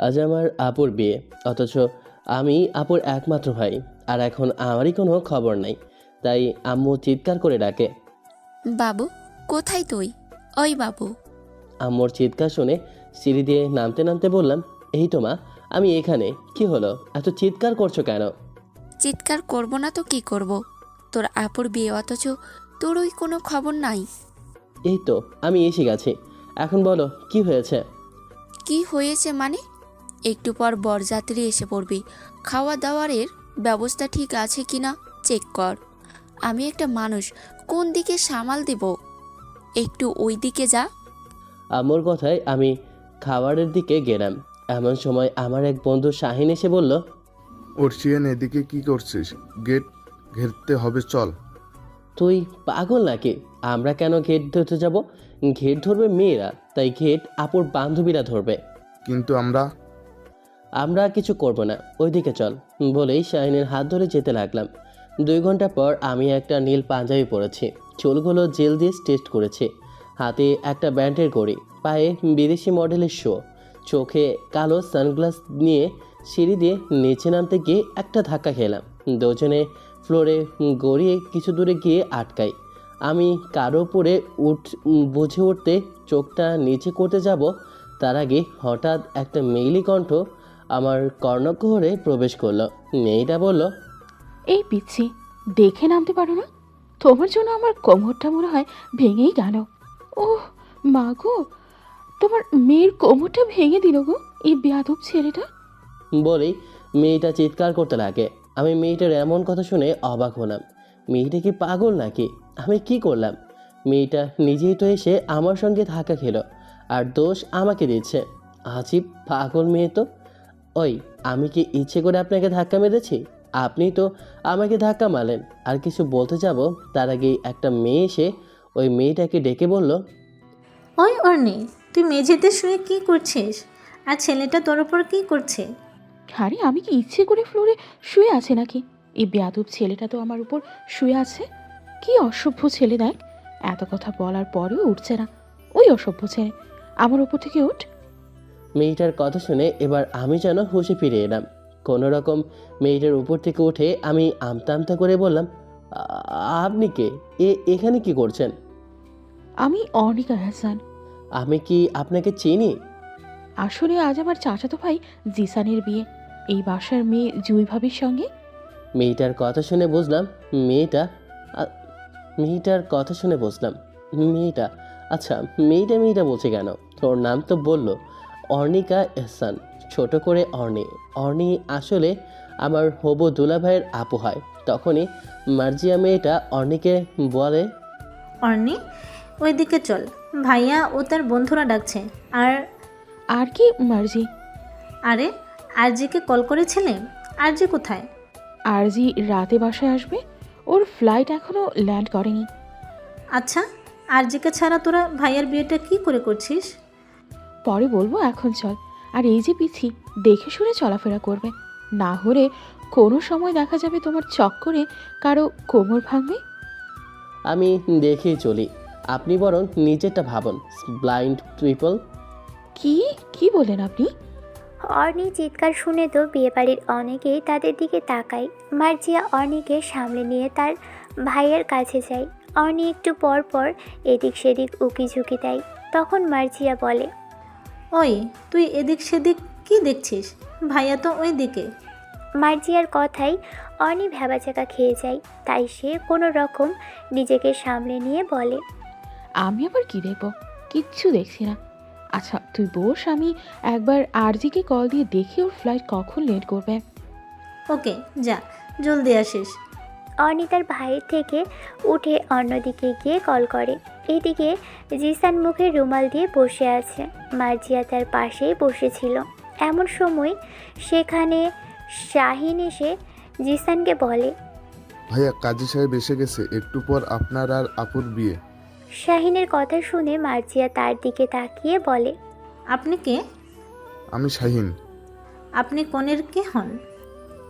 আজ আমার আপুর বিয়ে, অথচ আমি আপুর একমাত্র ভাই। আর এখন আমারই কোনো খবর নাই। তাই আম্মু চিৎকার করে ডাকে। বাবু, কোথায় তুই? ওই বাবু। আম্মুর চিৎকার শুনে সিঁড়ি দিয়ে নামতে নামতে বললাম, এই তো মা, আমি এখানে। কি হলো, এত চিৎকার করছো কেন? চিৎকার করব না তো কি করব? তোর আপুর বিয়ে, অথচ তোর ওই কোনো খবর নাই। এই তো আমি এসে গেছি, এখন বলো কি হয়েছে? কি হয়েছে মানে? একটু পর বরযাত্রী এসে পড়বি। খাওয়া দাওয়ারের ব্যবস্থা ঠিক আছে কিনা চেক কর। আমি একটা মানুষ, কোন দিকে সামাল দেব? একটু ওই দিকে যা। আম্মুর কথায় আমি খাবারের দিকে গেলাম। এমন সময় আমার এক বন্ধু শাহিন এসে বলল, অর্চিয়ান, এদিকে কি করছিস? গেট ঘেরতে হবে, চল। তুই পাগল নাকি? আমরা কেন গেট ধরতে যাব? গেট ধরবে মেয়েরা, তাই গেট আপুর বান্ধবীরা ধরবে। কিন্তু আমরা আমরা কিছু করব না, ওইদিকে চল বলেই শাহিনের হাত ধরে যেতে লাগলাম। 2 ঘন্টা পর আমি একটা নীল পাঞ্জাবি পরেছি, চুলগুলো জেল দিয়ে স্ট্রেট করেছি, হাতে একটা ব্যান্ডের ঘড়ি, পায়ে বিদেশি মডেলের শো, চোখে কালো সানগ্লাস নিয়ে সিঁড়ি দিয়ে নিচে নামতে গিয়ে একটা ধাক্কা খেলাম। দুজনে ফ্লোরে গড়িয়ে কিছু দূরে গিয়ে আটকাই। আমি কারো উপরে বুঝে উঠতে চোখটা নিচে করতে যাব, তার আগে হঠাৎ একটা মেইলি কণ্ঠ আমার কর্ণকুহরে প্রবেশ করলো। মেয়েটা বলল, এই পিচ্ছি, দেখে নামতে পারো না? তোমার জন্য আমার কোমরটা মনে হয় ভেঙেই গেল। ওহ মা গো, তোমার মেয়ের কোমরটা ভেঙে দিল গো এই বেয়াদব ছেলেটা। বলেই মেয়েটা চিৎকার করতে লাগে। আমি মেয়েটার এমন কথা শুনে অবাক হলাম। মেয়েটা কি পাগল নাকি? আমি কি করলাম? মেয়েটা নিজেই তো এসে আমার সঙ্গে ধাক্কা খেলো, আর দোষ আমাকে দিচ্ছে। আজীব পাগল মেয়ে তো। ওই, আমি কি ইচ্ছে করে আপনাকে ধাক্কা মেরেছি? আপনি তো আমাকে ধাক্কা মারলেন। আর কিছু বলতে যাব, তার আগেই একটা মেয়ে এসে ওই মেয়েটাকে ডেকে বলল, ওই অর্ণি, তুই মেঝেতে শুয়ে কি করছিস? আর ছেলেটা তোর ওপর কি করছে? আরে আমি কি ইচ্ছে করে ফ্লোরে শুয়ে আছে নাকি? এই বেয়াদব ছেলেটা তো আমার উপর শুয়ে আছে। কি অসভ্য ছেলে দেখ, এত কথা বলার পরেও উঠছে না। ওই অসভ্য ছেলে, আমার উপর থেকে উঠ। মেয়েটার কথা শুনে এবার আমি যেন হুঁশে ফিরে এলাম। কোনো রকম মেয়েটার উপর থেকে উঠে আমি আমতা আমতা করে বললাম, আপনি কে? এখানে কি করছেন? আমি অর্ণিকা হাসান। আমি কি আপনাকে চিনি? আসলে আজ আমার চাচাতো ভাই জিসানের বিয়ে, এই বাসার মেয়ে জুই ভাবির সঙ্গে। মেয়েটার কথা শুনে বুঝলাম মেয়েটা আ- মেয়েটার কথা শুনে বুঝলাম মেয়েটা আচ্ছা, মেয়েটা মেয়েটা বলছে কেন? তোর নাম তো বললো অর্ণিকা এহসান, ছোট করে অর্ণি। অর্ণি আসলে আমার হবু দুলাভাইয়ের আপু হয়। তখনই মার্জিয়া মেয়েটা অর্ণিকে বলে, অর্ণি, ওইদিকে চল, ভাইয়া ও তার বন্ধুরা ডাকছে। আর আর কি মার্জি? আরে, আরজিকে কল করেছিলে? আরজি কোথায়? আরজি রাতে বাসায় আসবে, ওর ফ্লাইট এখনো ল্যান্ড করেনি। আচ্ছা, আরজিকে ছাড়া তোরা ভাইয়ার বিয়েটা কি করে করছিস? পরে বলবো, এখন চল। আর এই যে পিছি, দেখে শুনে চলাফেরা করবে, না হলে কোনো সময় দেখা যাবে তোমার চক্করে কারো কোমর ভাঙবে। আমি দেখেই চলি, আপনি বরং নিজেরটা ভাবুন, ব্লাইন্ড ট্রিপল। কি কি বলেন আপনি? অর্ণি চিৎকার শুনে তো বিয়েবাড়ির অনেকেই তাদের দিকে তাকায়। মার্জিয়া অর্ণিকে সামলে নিয়ে তার ভাইয়ের কাছে যায়। অর্ণি একটু পর পর এদিক সেদিক উকিঝুঁকি দেয়। তখন মার্জিয়া বলে, ওই, তুই এদিক সেদিক কি দেখছিস? ভাইয়া তো ওই দিকে। মার্জিয়ার কথাই অর্ণি ভ্যাবাচাকা খেয়ে যায়। তাই সে কোনো রকম নিজেকে সামলে নিয়ে বলে, আমি আবার কি দেখবো? কিচ্ছু দেখছি না। আচ্ছা তুই বস, আমি একবার আরজিকে কল দিয়ে দেখি ওর ফ্লাইট কখন লেট করবে। ওকে, যা, জলদি আসিস। অর্ণি তার ভাইয়ের থেকে উঠে অন্যদিকে গিয়ে কল করে। এদিকে জিসান মুখে রুমাল দিয়ে বসে আছে। মার্জিয়া তার পাশেই বসেছিল। এমন সময় সেখানে শাহিন এসে জিসানকে বলে, ভাইয়া, কাজী সাহেব এসে গেছে, একটু পর আপনার আর আপুর বিয়ে। শাহিনের কথা শুনে মার্জিয়া তার দিকে তাকিয়ে বলে, আপনি কে? আমি শাহিন। আপনি কনের কে হন?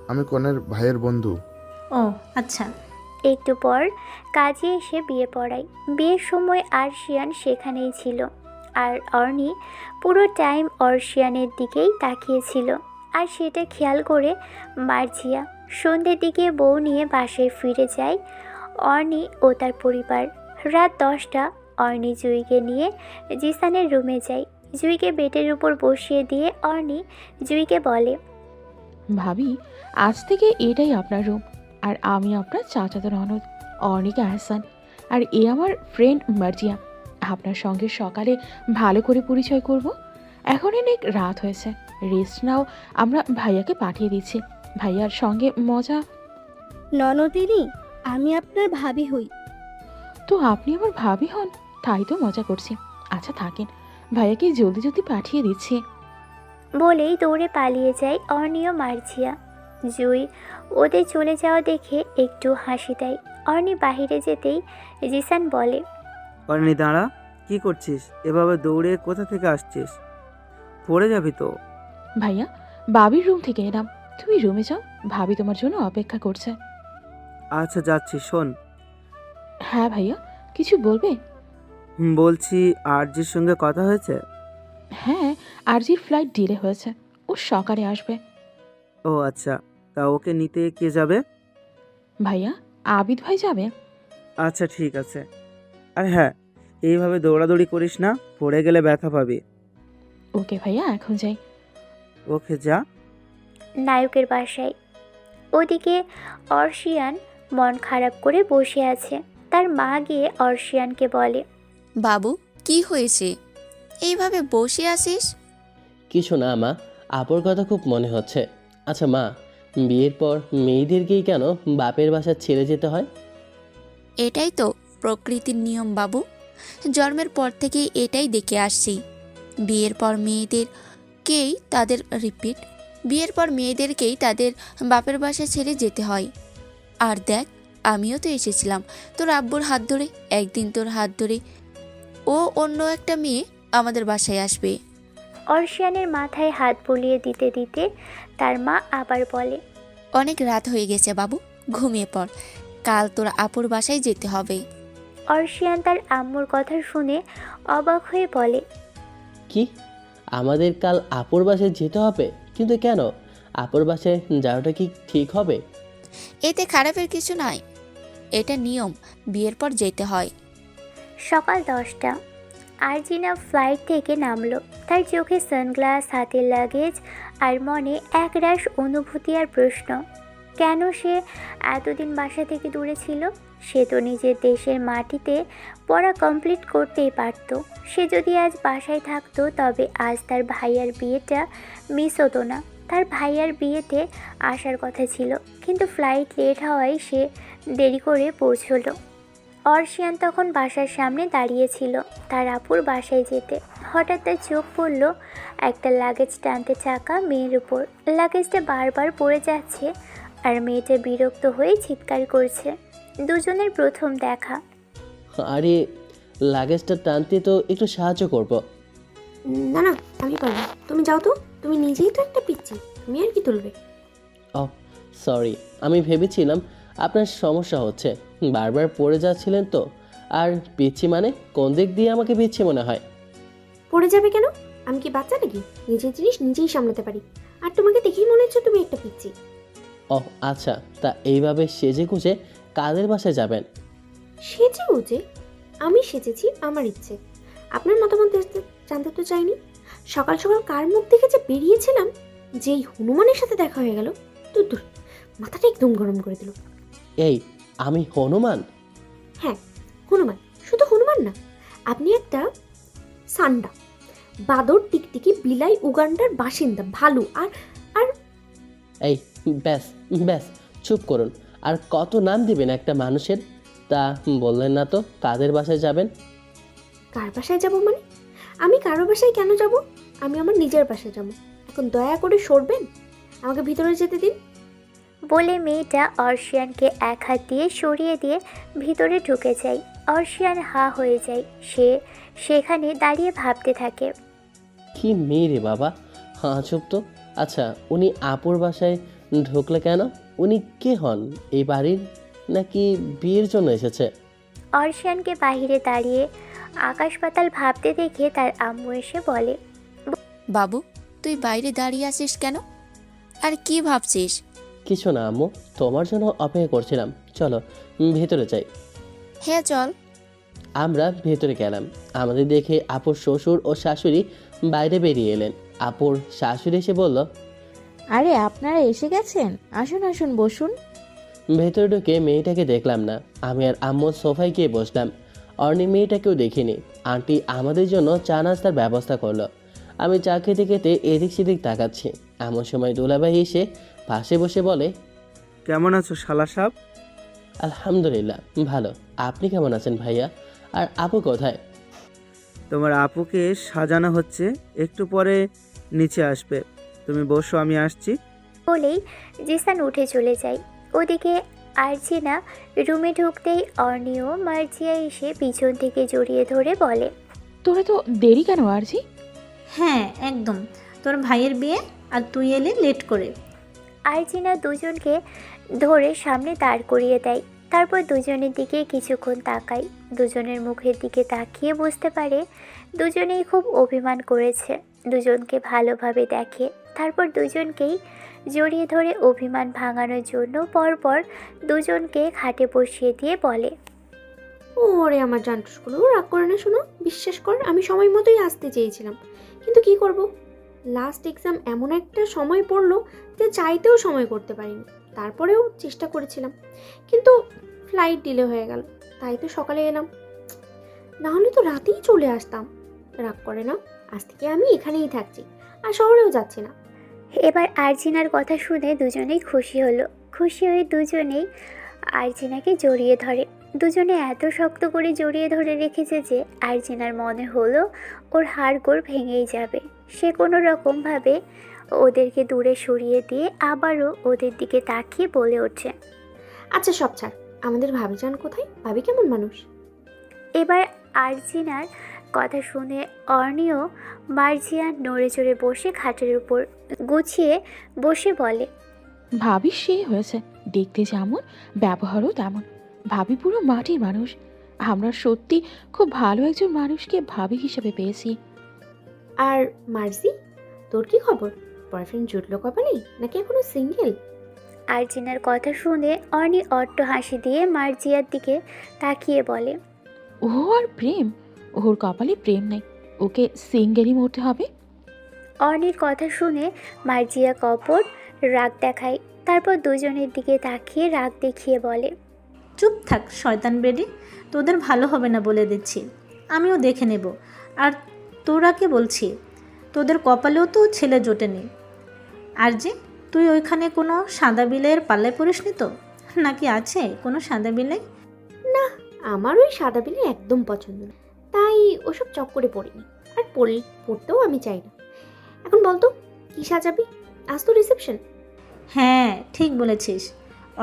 আমি কনের ভাইয়ের বন্ধু। ও আচ্ছা। একটু পর কাজী এসে বিয়ে পড়ায়। বিয়ের সময় আরশিয়ান সেখানেই ছিল। আর অর্নি পুরো টাইম অর্শিয়ানের দিকেই তাকিয়েছিল। আর সেটা খেয়াল করে মার্জিয়া। সন্ধ্যের দিকে বউ নিয়ে বাসায় ফিরে যায় অর্নি ও তার পরিবার। রাত 10টা। অর্নি জুইকে নিয়ে জিসানের রুমে যায়। জুইকে বেডের উপর বসিয়ে দিয়ে অর্নি জুইকে বলে, ভাবি, আজ থেকে এটাই আপনার রুম, আর আমি আপনার চাচাতো ননদ অর্ণিকা আহসান, আর এ আমার ফ্রেন্ড মার্জিয়া। আপনার সঙ্গে সকালে ভালো করে পরিচয় করব। এখন অনেক রাত হয়েছে, রেস্ট নাও। আমরা ভাইয়াকে পাঠিয়ে দিচ্ছি, ভাইয়ার সঙ্গে মজা। ননদিনী, আমি আপনার ভাবি হই। তো আপনি আমার ভাবি হন, তাই তো মজা করছি। আচ্ছা থাকেন, ভাইয়াকে জলদি জলদি পাঠিয়ে দিচ্ছি। বলেই দৌড়ে পালিয়ে যায় অর্নি ও মার্জিয়া। জুই ওদের চলে যাওয়া দেখে একটু হাসি দেয়। অর্নি বাহিরে যেতেই জিসান বলে, অর্নি দাঁড়া, কি করছিস? এভাবে দৌড়ে কোথা থেকে আসছিস? পড়ে যাবি তো। ভাইয়া, বাবির রুম থেকে এলাম, তুমি রুমে যাও, ভাবি তোমার জন্য অপেক্ষা করছে। আচ্ছা যাচ্ছি, শোন। হ্যাঁ ভাইয়া, কিছু বলবে? বলছি, আরজির সঙ্গে কথা হয়েছে? হ্যাঁ, আরজির ফ্লাইট ডিলে হয়েছে, ও সকালে আসবে। ও আচ্ছা, তা ওকে নিতে কে যাবে? ভাইয়া, আবিদ ভাই যাবে। আচ্ছা ঠিক আছে। আর হ্যাঁ, এইভাবে দৌড়াদৌড়ি করিস না, পড়ে গেলে ব্যথা পাবি। ওকে ভাইয়া, এখন যাই। ওকে যা। নায়কের বাসায়। ওদিকে অর্শিয়ান মন খারাপ করে বসে আছে। তার মা গিয়ে অর্শিয়ানকে বলে, বাবু, কি হয়েছে? এইভাবে বসে আছিস? কিছু না মা, আপুর কথা খুব মনে হচ্ছে। আচ্ছা মা, বিয়ের পর মেয়েদেরকেই কেন বাপের বাসা ছেড়ে যেতে হয়? এটাই তো প্রকৃতির নিয়ম বাবু। জন্মের পর থেকেই এটাই দেখে আসছি। বিয়ের পর মেয়েদেরকেই তাদের বাপের বাসা ছেড়ে যেতে হয়। আর দেখ, আমিও তো এসেছিলাম তোর আব্বুর হাত ধরে। একদিন তোর হাত ধরে ও অন্য একটা মেয়ে আমাদের বাসায় আসবে। অর্শিয়ানের মাথায় হাত বুলিয়ে দিতে দিতে তার মা আবার বলে, অনেক রাত হয়ে গেছে বাবু, ঘুমিয়ে পড়। কাল তোর আপুর বাসায় যেতে হবে। অর্শিয়ান তার আম্মুর কথা শুনে অবাক হয়ে বলে, কি, আমাদের কাল আপুর বাসায় যেতে হবে? কিন্তু কেন? আপুর বাসায় যাওয়াটা কি ঠিক হবে? এতে খারাপের কিছু নাই, এটা নিয়ম, বিয়ের পর যেতে হয়। সকাল 10টা। আরজিনা ফ্লাইট থেকে নামলো। তার চোখে সানগ্লাস, হাতের লাগেজ আর মনে একরাশ অনুভূতি আর প্রশ্ন। কেন সে এতদিন বাসা থেকে দূরে ছিল? সে তো নিজের দেশের মাটিতে পড়া কমপ্লিট করতেই পারত। সে যদি আজ বাসায় থাকতো তবে আজ তার ভাইয়ার বিয়েটা মিস হতো না। তার ভাইয়ার বিয়েতে আসার কথা ছিল, কিন্তু ফ্লাইট লেট হওয়ায় সে দেরি করে পৌঁছলো। অর্শিয়ান তখন বাসার সামনে দাঁড়িয়েছিল তার আপুর বাসায় যেতে। হঠাৎ তার চোখ পড়ল একটা লাগেজ টানতে থাকা মেয়ের উপর। লাগেজটা বারবার পড়ে যাচ্ছে আর মেয়েটা বিরক্ত হয়ে চিৎকার করছে। দুজনের প্রথম দেখা। আরে, লাগেজটা টানতে তো একটু সাহায্য করব। না না, আমি পারবো, তুমি যাও তো, তুমি নিজেই তো একটা পিচ্ছি, তুমি আর কি তুলবে? ও সরি, আমি ভেবেছিলাম আপনার সমস্যা হচ্ছে, বারবার পড়ে যাচ্ছিলেন তো। আর পিচ্ছি মানে কোন দিক দিয়ে আমাকে পিচ্ছি মনে হয়? পড়ে যাবে কেন? আমি কি বাচ্চা নাকি? নিজের জিনিস নিজেই সামলাতে পারি। আর তোমাকে দেখেই মনে হচ্ছে তুমি একটা পিচ্ছি। ও আচ্ছা, তা এইভাবে সেজে গুজে কাদের বাসায় যাবেন? সেজে গুজে? আমি সেজেছি আমার ইচ্ছে। আপনার মতামত জানতে তো চাইনি। সকাল সকাল কার মুখ দেখে যে বেরিয়েছিলাম, যেই হনুমানের সাথে দেখা হয়ে গেল, দূর, মাথাটা একদম গরম করে দিল। এই, আমি হনুমান? হ্যাঁ, হনুমান। শুধু হনুমান না, আপনি একটা সান্ডা, বাদর, টিকটিকি, বিলাই, উগান্ডার বাসিন্দা, ভালু আর আর এই ব্যাস ব্যাস, চুপ করুন। আর কত নাম দিবেন একটা মানুষের? তা বললেন না তো কাদের বাসায় যাবেন? কার বাসায় যাব মানে? আমি কারো বাসায় কেন যাব? আমি আমার নিজের বাসায় যাব। এখন দয়া করে সরবেন, আমাকে ভিতরে যেতে দিন। বলে মেয়েটা অর্শিয়ানকে এক হাত দিয়ে সরিয়ে দিয়ে ভিতরে ঢুকে যায়। অর্শিয়ান হা হয়ে যায়। সে সেখানে দাঁড়িয়ে ভাবতে থাকে, কি মেয়ে রে বাবা, হ্যাঁ চুপ তো। আচ্ছা, উনি আপুর বাসায় ঢুকলে কেন? উনি কে হন? এই বাড়ির নাকি বিয়ের জন্য এসেছে? অর্শিয়ানকে বাহিরে দাঁড়িয়ে আকাশ পাতাল ভাবতে দেখে তার আম্মু এসে বলে, বাবু, তুই বাইরে দাঁড়িয়ে আছিস কেন? আর কি ভাবছিস? কিছু না আম্মু, তোমার জন্য অপেক্ষা করছিলাম। চলো ভেতরে যাই। হ্যাঁ চল। আমরা ভেতরে গেলাম। আমাদের দেখে আপুর শ্বশুর ও শাশুড়ি বাইরে বেরিয়ে এলেন। আপুর শাশুড়ি এসে বলল, আরে আপনারা এসে গেছেন, আসুন আসুন বসুন। ভেতরে ঢুকে মেয়েটাকে দেখলাম না। আমি আর আম্মু সোফায় গিয়ে বসলাম। অর্নি মেয়েটাকেও দেখিনি। আন্টি আমাদের জন্য চা নাস্তার ব্যবস্থা করলো। আমি চা খেতে খেতে এদিক সেদিক তাকাচ্ছি। এমন সময় দুলাভাই এসে পাশে বসে বলে, কেমন আছো শালা সাব? আলহামদুলিল্লাহ ভালো। আপনি কেমন আছেন ভাইয়া? আর আপু কোথায়? তোমার আপুকে সাজানো হচ্ছে, একটু পরে নিচে আসবে। তুমি বসো, আমি আসছি। বলেই জিসান উঠে চলে যায়। ওদিকে আরজিনা রুমে ঢুকতেই অর্নিও মার্জিয়া এসে পিছন থেকে জড়িয়ে ধরে বলে, তোরা তো দেরি কেন আরজি? হ্যাঁ একদম, তোর ভাইয়ের বিয়ে আর তুই এলে লেট করে। আরজিনা দুজনকে ধরে সামনে দাঁড় করিয়ে দেয়। তারপর দুজনের দিকে কিছুক্ষণ তাকায়। দুজনের মুখের দিকে তাকিয়ে বুঝতে পারে দুজনেই খুব অভিমান করেছে। দুজনকে ভালোভাবে দেখে। তারপর দুজনকেই জড়িয়ে ধরে অভিমান ভাঙানোর জন্য পরপর দুজনকে খাটে বসিয়ে দিয়ে বলে, ওরে আমার জান্টুসগুলো, রাগ করে না শোনো, বিশ্বাস কর আমি সময় মতোই আসতে চেয়েছিলাম, কিন্তু কি করব, লাস্ট এক্সাম এমন একটা সময় পড়লো যে চাইতেও সময় করতে পারিনি। তারপরেও চেষ্টা করেছিলাম, কিন্তু ফ্লাইট ডিলে হয়ে গেল, তাই তো সকালে এলাম, না হলে তো রাতেই চলে আসতাম। রাগ করে না, আজ থেকে আমি এখানেই থাকছি আর শহরেও যাচ্ছি না। এবার আরজিনার কথা শুনে দুজনেই খুশি হলো। খুশি হয়ে দুজনেই আরজিনাকে জড়িয়ে ধরে। দুজনে এত শক্ত করে জড়িয়ে ধরে রেখেছে যে আরজিনার মনে হলো ওর হাড়গোড় ভেঙেই যাবে। সে কোনো রকমভাবে ওদেরকে দূরে সরিয়ে দিয়ে আবারও ওদের দিকে তাকিয়ে বলে ওঠে, আচ্ছা সব ছাড়, আমাদের ভাবি যান কোথায়, ভাবি কেমন মানুষ? এবার আরজিনার কথা শুনে অর্নিও মার্জিয়া নড়ে চড়ে বসে খাটের উপর গুছিয়ে বসে বলে, ভাবি সে হয়েছে, দেখতে যেমন ব্যবহারও তেমন। ভাবি পুরো মাটির মানুষ। আমরা সত্যি খুব ভালো একজন মানুষকে ভাবি হিসেবে পেয়েছি। আর মার্জি, তোর কি খবর? বয়ফ্রেন্ড জুটলো কপালে নাকি এখনো সিঙ্গেল? আরজিনার কথা শুনে অর্নি অট্ট হাসি দিয়ে মার্জিয়ার দিকে তাকিয়ে বলে, ও আর প্রেম? ওর কপালে প্রেম নেই, ওকে সিঙ্গেলই মরতে হবে। অর্নির কথা শুনে মার্জিয়া কপট রাগ দেখায়। তারপর দুজনের দিকে তাকিয়ে রাগ দেখিয়ে বলে, চুপ থাক শয়তান বেডি, তোদের ভালো হবে না বলে দিচ্ছি, আমিও দেখে নেব। আর তোরা কে বলছি, তোদের কপালেও তো ছেলে জোটেনি। আর যে তুই ওইখানে কোনো সাদা বিলের পাল্লায় পড়িসনি তো, নাকি আছে কোনো সাদা বিলে? না, আমার ওই সাদা বিলে একদম পছন্দ না, তাই ওসব চক্করে পড়িনি, আর পড়তেও আমি চাই না। এখন বলতো কি সাজাবি? আজ তো রিসেপশন। হ্যাঁ ঠিক বলেছিস।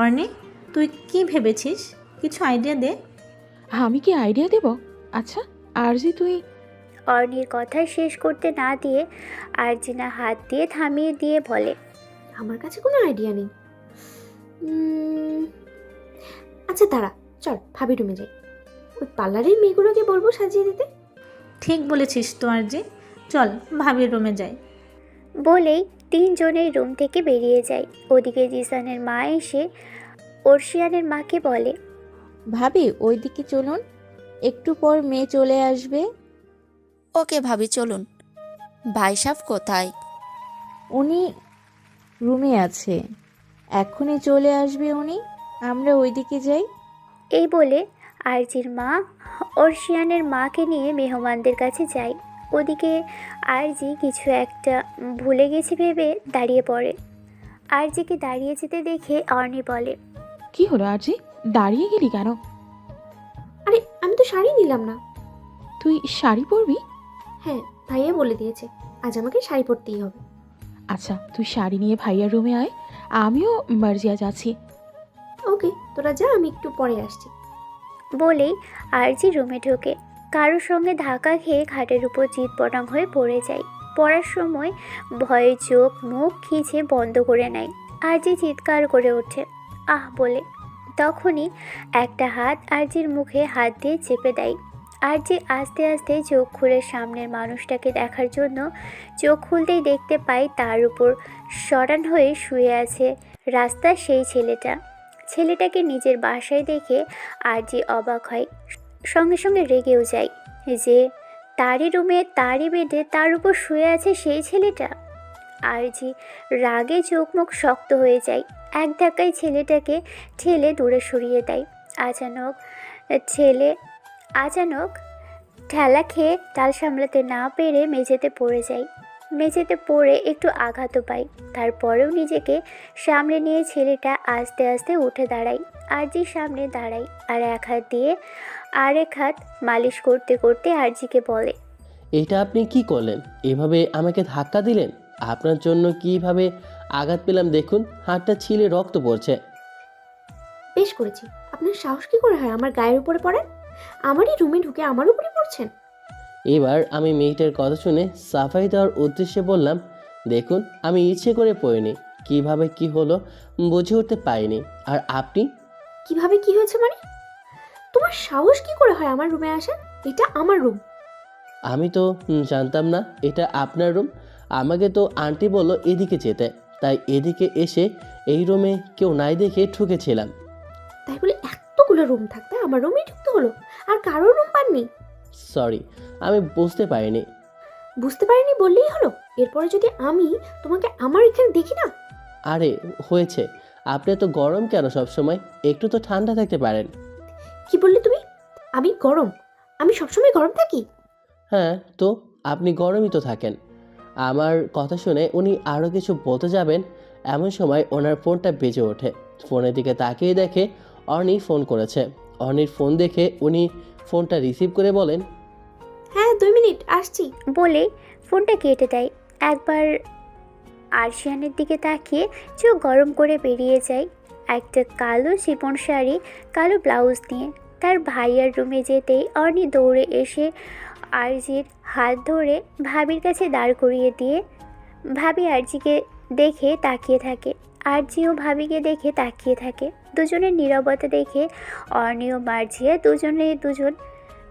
অর্নি, তুই কি ভেবেছিস? কিছু আইডিয়া দে। আমি কি আইডিয়া দেব? আচ্ছা আরজি তুই। অর্নির কথা শেষ করতে না দিয়ে আরজিনা হাত দিয়ে থামিয়ে দিয়ে বলে, আমার কাছে কোনো আইডিয়া নেই। আচ্ছা দাঁড়া, চল ভাবি রুমে যাই, ওই পার্লারের মেয়েগুলোকে বলবো সাজিয়ে দিতে। ঠিক বলেছিস তো আরজি, চল ভাবির রুমে যাই। বলেই তিনজনের রুম থেকে বেরিয়ে যায়। ওদিকে জিসানের মা এসে অর্শিয়ানের মাকে বলে, ভাবি ওইদিকে চলুন, একটু পর মেয়ে চলে আসবে। ওকে ভাবি চলুন। ভাই সাহেব কোথায়? উনি রুমে আছে, এখনই চলে আসবে উনি, আমরা ওইদিকে যাই। এই বলে আরজির মা অর্শিয়ানের মাকে নিয়ে মেহমানদের কাছে যায়। ওদিকে আরজি কিছু একটা ভুলে গেছে ভেবে দাঁড়িয়ে পড়ে। আরজিকে দাঁড়িয়ে যেতে দেখে অর্নি বলে, কি হলো আরজি, দাঁড়িয়ে গেলি কেন? আরে আমি তো শাড়ি নিলাম না। তুই শাড়ি পরবি? হ্যাঁ, ভাইয়া বলে দিয়েছে আজ আমাকে শাড়ি পরতেই হবে। আচ্ছা তুই শাড়ি নিয়ে ভাইয়ার রুমে আয়, আমিও মার্জিয়া যাচ্ছি। ওকে, তোরা যা, আমি একটু পরে আসছি। বলেই আরজি রুমে ঢোকে। কারোর সঙ্গে ধাক্কা খেয়ে খাটের উপর চিৎপটাং হয়ে পড়ে যায়। পড়ার সময় ভয়ে চোখ মুখ খিচে বন্ধ করে নেয়। আরজি চিৎকার করে ওঠে আহ বলে। তখনই একটা হাত আরজির মুখে হাত দিয়ে চেপে দেয়। আরজি আস্তে আস্তে চোখ খুলে সামনের মানুষটাকে দেখার জন্য চোখ খুলতেই দেখতে পাই তার উপর সরান হয়ে শুয়ে আছে রাস্তার সেই ছেলেটা। ছেলেটাকে নিজের বাসায় দেখে আরজি অবাক হয়, সঙ্গে সঙ্গে রেগেও যায় যে তারই রুমে তারই বেডে তার উপর শুয়ে আছে সেই ছেলেটা। আরজি রাগে চোখ মুখ শক্ত হয়ে যায়, এক ধাক্কায় ছেলেটাকে ঠেলে দূরে সরিয়ে দেয়। আচানক ঠেলা খেয়ে তাল সামলাতে না পেরে মেঝেতে পড়ে যায়। মেঝেতে পড়ে একটু আঘাতও পায়, তারপরেও নিজেকে সামলে নিয়ে ছেলেটা আস্তে আস্তে উঠে দাঁড়ায়। আরজির সামনে দাঁড়ায় আর এক হাত দিয়ে আরেক হাত মালিশ করতে করতে আরজিকে বলে, এটা আপনি কি করলেন? এভাবে আমাকে ধাক্কা দিলেন? আপনার জন্য কিভাবে আঘাত পেলাম দেখুন, হাতটা ছিলে রক্ত পড়ছে। বেশ করেছি। আপনার সাহস কি করে হয় আমার গায়ের উপরে পড়েন? আমারই রুমে ঢুকে আমার উপরে পড়ছেন? এবার আমি মেয়েটার কথা শুনে সাফাই দেওয়ার উদ্দেশ্যে বললাম, দেখুন আমি ইচ্ছে করে পড়িনি, কিভাবে কি হলো বুঝে উঠতে পারিনি। আর আপনি? কিভাবে কি হয়েছে মানে? তোমার সাহস কি করে হয় আমার রুমে আসেন? এটা আমার রুম। আমি তো জানতাম না এটা আপনার রুম। আমাকে তো আন্টি বললো এদিকে যেতে, তাই এদিকে এসে এই রুমে কেউ নাই দেখে ঠুকেছিলাম। তাই বলে এতগুলো রুম থাকতে আমার রুমে ঢুকতে হলো? আর কারোর রুম পাননি? সরি, আমি বুঝতে পারিনি। বুঝতে পারিনি বললেই হলো? এরপরে যদি আমি তোমাকে আমার এখানে দেখি না? আরে হয়েছে, আপনি তো গরম কেন সব সময়? একটু তো ঠান্ডা থাকতে পারেন। কি বললে তুমি? আমি গরম? আমি সবসময় গরম থাকি? হ্যাঁ তো আপনি গরমই তো থাকেন। আমার কথা শুনে উনি আরও কিছু বলতে যাবেন, এমন সময় ওনার ফোনটা বেজে ওঠে। ফোনের দিকে তাকিয়ে দেখে অর্নি ফোন করেছে। অর্নির ফোন দেখে উনি ফোনটা রিসিভ করে বলেন, হ্যাঁ 2 মিনিট আসছি বলে ফোনটা কেটে দেয়। একবার আরশিয়ানের দিকে তাকিয়ে চোখ গরম করে বেরিয়ে যায় একটা কালো শিফন শাড়ি, কালো ব্লাউজ নিয়ে। তার ভাইয়ার রুমে যেতেই অর্নি দৌড়ে এসে আরজির হাত ধরে ভাবির কাছে দাঁড় করিয়ে দিয়ে ভাবি আরজিকে দেখে তাকিয়ে থাকে। আরজিও ভাবিকে দেখে তাকিয়ে থাকে। দুজনের নীরবতা দেখে অর্নি ও মার্জিয়া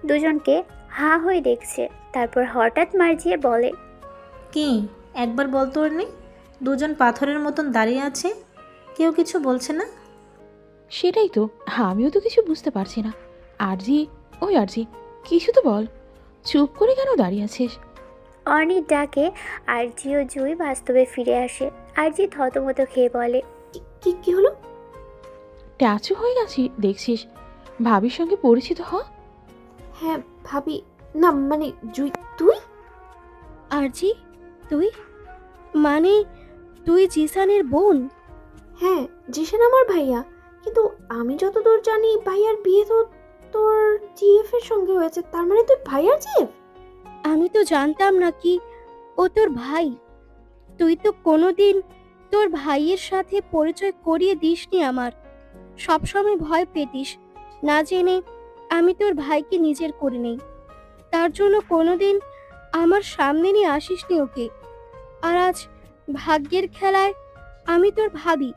দুজনকে হাঁ হয়ে দেখছে। তারপর হঠাৎ মার্জিয়া বলে, কি একবার বলতো ওর নেই? দুজন পাথরের মতন দাঁড়িয়ে আছে, কেউ কিছু বলছে না। সেটাই তো, আমিও তো কিছু বুঝতে পারছি না। আরজি, ওই আরজি, কিছু তো বল। চুপ করে কেন দাঁড়িয়ে আছিস? অর্নির ডাকে আরজি ও জুই বাস্তবে ফিরে আসে। আরজি থতমত খেয়ে বলে, কি কি হলো? ট্যাচু হয়ে গেছি দেখছিস। ভাবির সঙ্গে পরিচিত হ। হ্যাঁ ভাবি, না মানে জুই, তুই? আরজি, তুই? মানে তুই জিসানের বোন? হ্যাঁ জিশান আমার ভাইয়া, কিন্তু আমি যতদূর জানি ভাইয়ার বিয়ে তো তোর জিএফ এর সঙ্গে হয়েছে। তার মানে তুই ভাইয়ার জিএফ? আমি তো জানতাম না কি ও তোর ভাই। তুই তো কোনোদিন তোর ভাইয়ের সাথে পরিচয় করিয়ে দিসনি আমার। সবসময় ভয় পেতিস, না জেনে আমি তোর ভাইকে নিজের করে নেই। তার জন্য কোনোদিন আমার সামনে নিয়ে আসিসনি ওকে। আর আজ ভাগ্যের খেলায় আমি তোর ভাবি।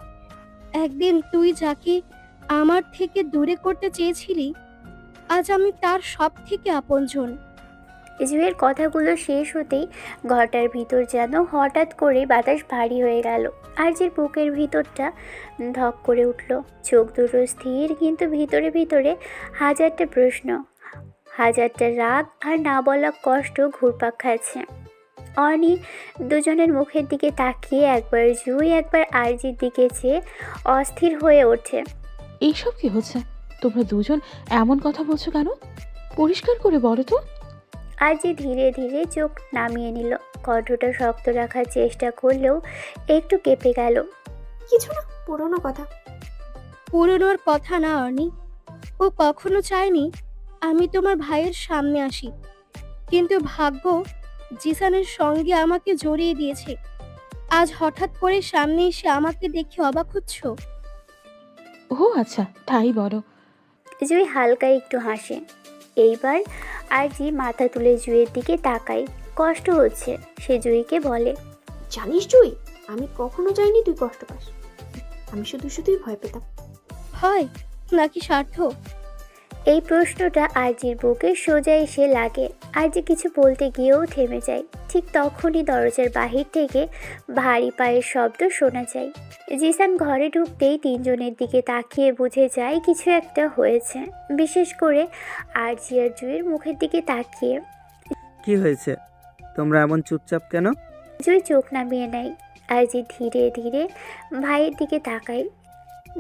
একদিন তুই যাকে আমার থেকে দূরে করতে চেয়েছিলি, আজ আমি তার সব থেকে আপনজন। জুয়ের কথাগুলো শেষ হতেই ঘরটার ভিতর যেন হঠাৎ করে বাতাস ভারী হয়ে গেল। আরজির বুকের ভিতরটা ধক করে উঠল। চোখ দুটো স্থির, কিন্তু ভিতরে ভিতরে হাজারটা প্রশ্ন, হাজারটা রাগ আর না বলা কষ্ট ঘুরপাক খাচ্ছে। অর্নি দুজনের মুখের দিকে তাকিয়ে একবার জুই একবার আরজির দিকে চেয়ে অস্থির হয়ে ওঠে। এইসব কি হচ্ছে? তোমরা দুজন এমন কথা বলছো কেন? পরিষ্কার করে বলো তো। আরজি ধীরে ধীরে চোখ নামিয়ে নিল। কণ্ঠটা শক্ত রাখার চেষ্টা করলেও একটু কেঁপে গেল। কিছু না, পুরোনো কথা। পুরনোর কথা না অর্নি, ও কখনো চায়নি আমি তোমার ভাইয়ের সামনে আসি, কিন্তু ভাগ্য জিসানের সঙ্গে আমাকে জড়িয়ে দিয়েছে। আজ হঠাৎ করে সামনে এসে আমাকে দেখে অবাক হচ্ছ? ও আচ্ছা, তাই বলো। জুই হালকা একটু হাসে। এইবার আরজি মাথা তুলে জুইয়ের দিকে তাকায়। কষ্ট হচ্ছে। সে জুইকে বলে, জানিস জুই, আমি কখনো চাইনি তুই কষ্ট পাস। আমি শুধুই ভয় পেতাম। ভয় নাকি স্বার্থ? এই প্রশ্নটা আরজির বুকে সোজা এসে লাগে। আরজি কিছু বলতে গিয়েও থেমে যায়। ঠিক তখনই দরজার বাহির থেকে ভারী পায়ের শব্দ শোনা যায়। জিসান ঘরে ঢুকতেই তিনজনের দিকে তাকিয়ে বুঝে যায় কিছু একটা হয়েছে, বিশেষ করে আরজি আর জুইয়ের মুখের দিকে তাকিয়ে। কি হয়েছে? তোমরা এমন চুপচাপ কেন? জুই চোখ নামিয়ে নেয়। আরজি ধীরে ধীরে ভাইয়ের দিকে তাকায়।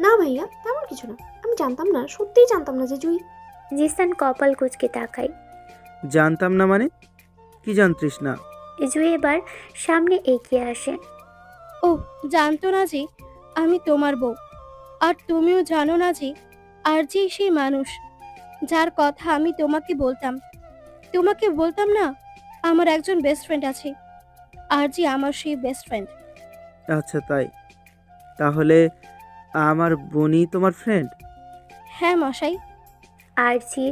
না ভাইয়া, তেমন কিছু না। আমি জানতাম না, সত্যিই জানতাম না যে জুই। জিসান কপাল কুঁচকে তাকায়। জানতাম না মানে? কি জানতিস না? জুই এবার সামনে এগিয়ে আসে। ও জানতো না যে আমি তোমার বউ, আর তুমিও জানো না যে আরজি সেই মানুষ যার কথা আমি তোমাকে বলতাম না আমার একজন বেস্ট ফ্রেন্ড আছে। আরজি আমার সেই বেস্ট ফ্রেন্ড। আচ্ছা তাই, তাহলে আমার বোনই তোমার ফ্রেন্ড? হ্যাঁ মশাই। আরজি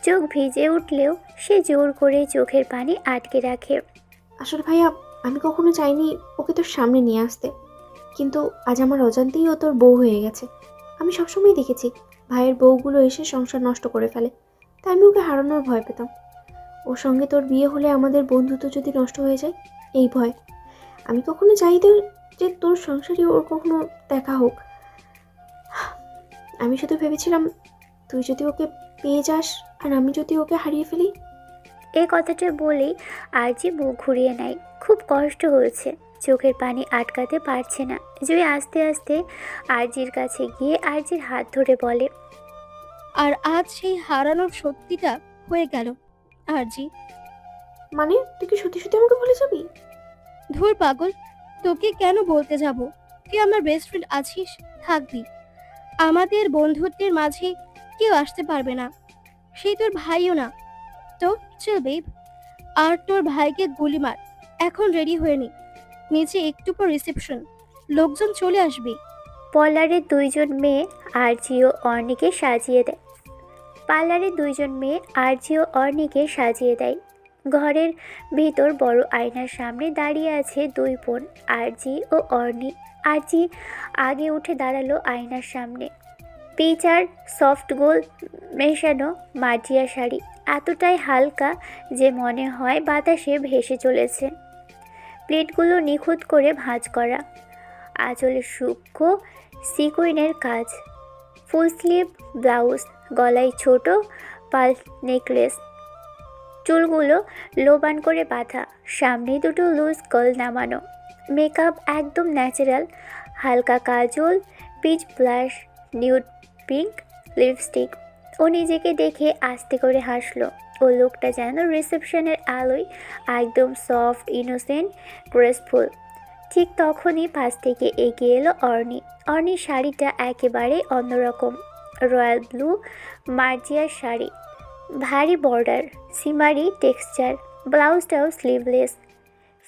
চোখ ভিজে উঠলেও সে জোর করে চোখের পানি আটকে রাখে। আসলে ভাইয়া, আমি কখনো চাইনি ওকে তোর সামনে নিয়ে আসতে, কিন্তু আজ আমার অজান্তেই ও তোর বউ হয়ে গেছে। আমি সবসময় দেখেছি ভাইয়ের বউগুলো এসে সংসার নষ্ট করে ফেলে, তাই আমি ওকে হারানোর ভয় পেতাম। ওর সঙ্গে তোর বিয়ে হলে আমাদের বন্ধুত্ব যদি নষ্ট হয়ে যায়, এই ভয়। আমি কখনো চাইতে যে তোর সংসারে ওর কখনো দেখা হোক। আমি শুধু ভেবেছিলাম তুই যদি ওকে পেয়ে যাস আর আমি যদি ওকে হারিয়ে ফেলি। এই কথাটা বলেই আরজি মুখ ঘুরিয়ে নেয়। খুব কষ্ট হয়েছে, চোখের পানি আটকাতে পারছে না। জুই আস্তে আস্তে আরজির কাছে গিয়ে আরজির হাত ধরে বলে, আর আজ সেই হারানোর সত্যিটা হয়ে গেল আরজি। মানে তুই কি সত্যি সত্যি আমাকে বলে যাবি? ধুর পাগল, তোকে কেন বলতে যাব? তুই আমার বেস্ট ফ্রেন্ড আছিস, থাকবি। আমাদের বন্ধুত্বের মাঝে কেউ আসতে পারবে না, সেই তোর ভাইও না। তো চল বেব, আর তোর ভাইকে গুলি মার। এখন রেডি হয়ে নি, নিচে একটু পর রিসেপশন, লোকজন চলে আসবে। পার্লারের দুইজন মেয়ে আরজি ও অর্ণিকে সাজিয়ে দেয়। ঘরের ভিতর বড় আয়নার সামনে দাঁড়িয়ে আছে দুই বোন, আরজি ও অর্ণি। আরজি আগে উঠে দাঁড়ালো আয়নার সামনে। পিচ আর সফট গোল্ড মেশানো মাটিয়া শাড়ি, এতটাই হালকা যে মনে হয় বাতাসে ভেসে চলেছে। প্লেটগুলো নিখুঁত করে ভাঁজ করা, আঁচলে সূক্ষ্ম সিকুইনের কাজ, ফুল স্লিভ ব্লাউজ, গলায় ছোট পাল নেকলেস, চুলগুলো লোবান করে বাঁধা, সামনে দুটো লুজ কার্ল নামানো। মেকআপ একদম ন্যাচারাল, হালকা kajal, peach blush, nude pink lipstick. ও নিজেকে দেখে আস্তে করে হাসলো। ও লোকটা যেন রিসেপশনের আলোয় একদম সফট, ইনোসেন্ট, গ্রেসফুল। ঠিক তখনই পাশ থেকে এগিয়ে এলো অর্ণি। অর্ণির শাড়িটা একেবারে অন্যরকম, রয়্যাল ব্লু মার্জিয়ার শাড়ি, ভারী বর্ডার, সিমারি টেক্সচার, ব্লাউজটাও স্লিভলেস,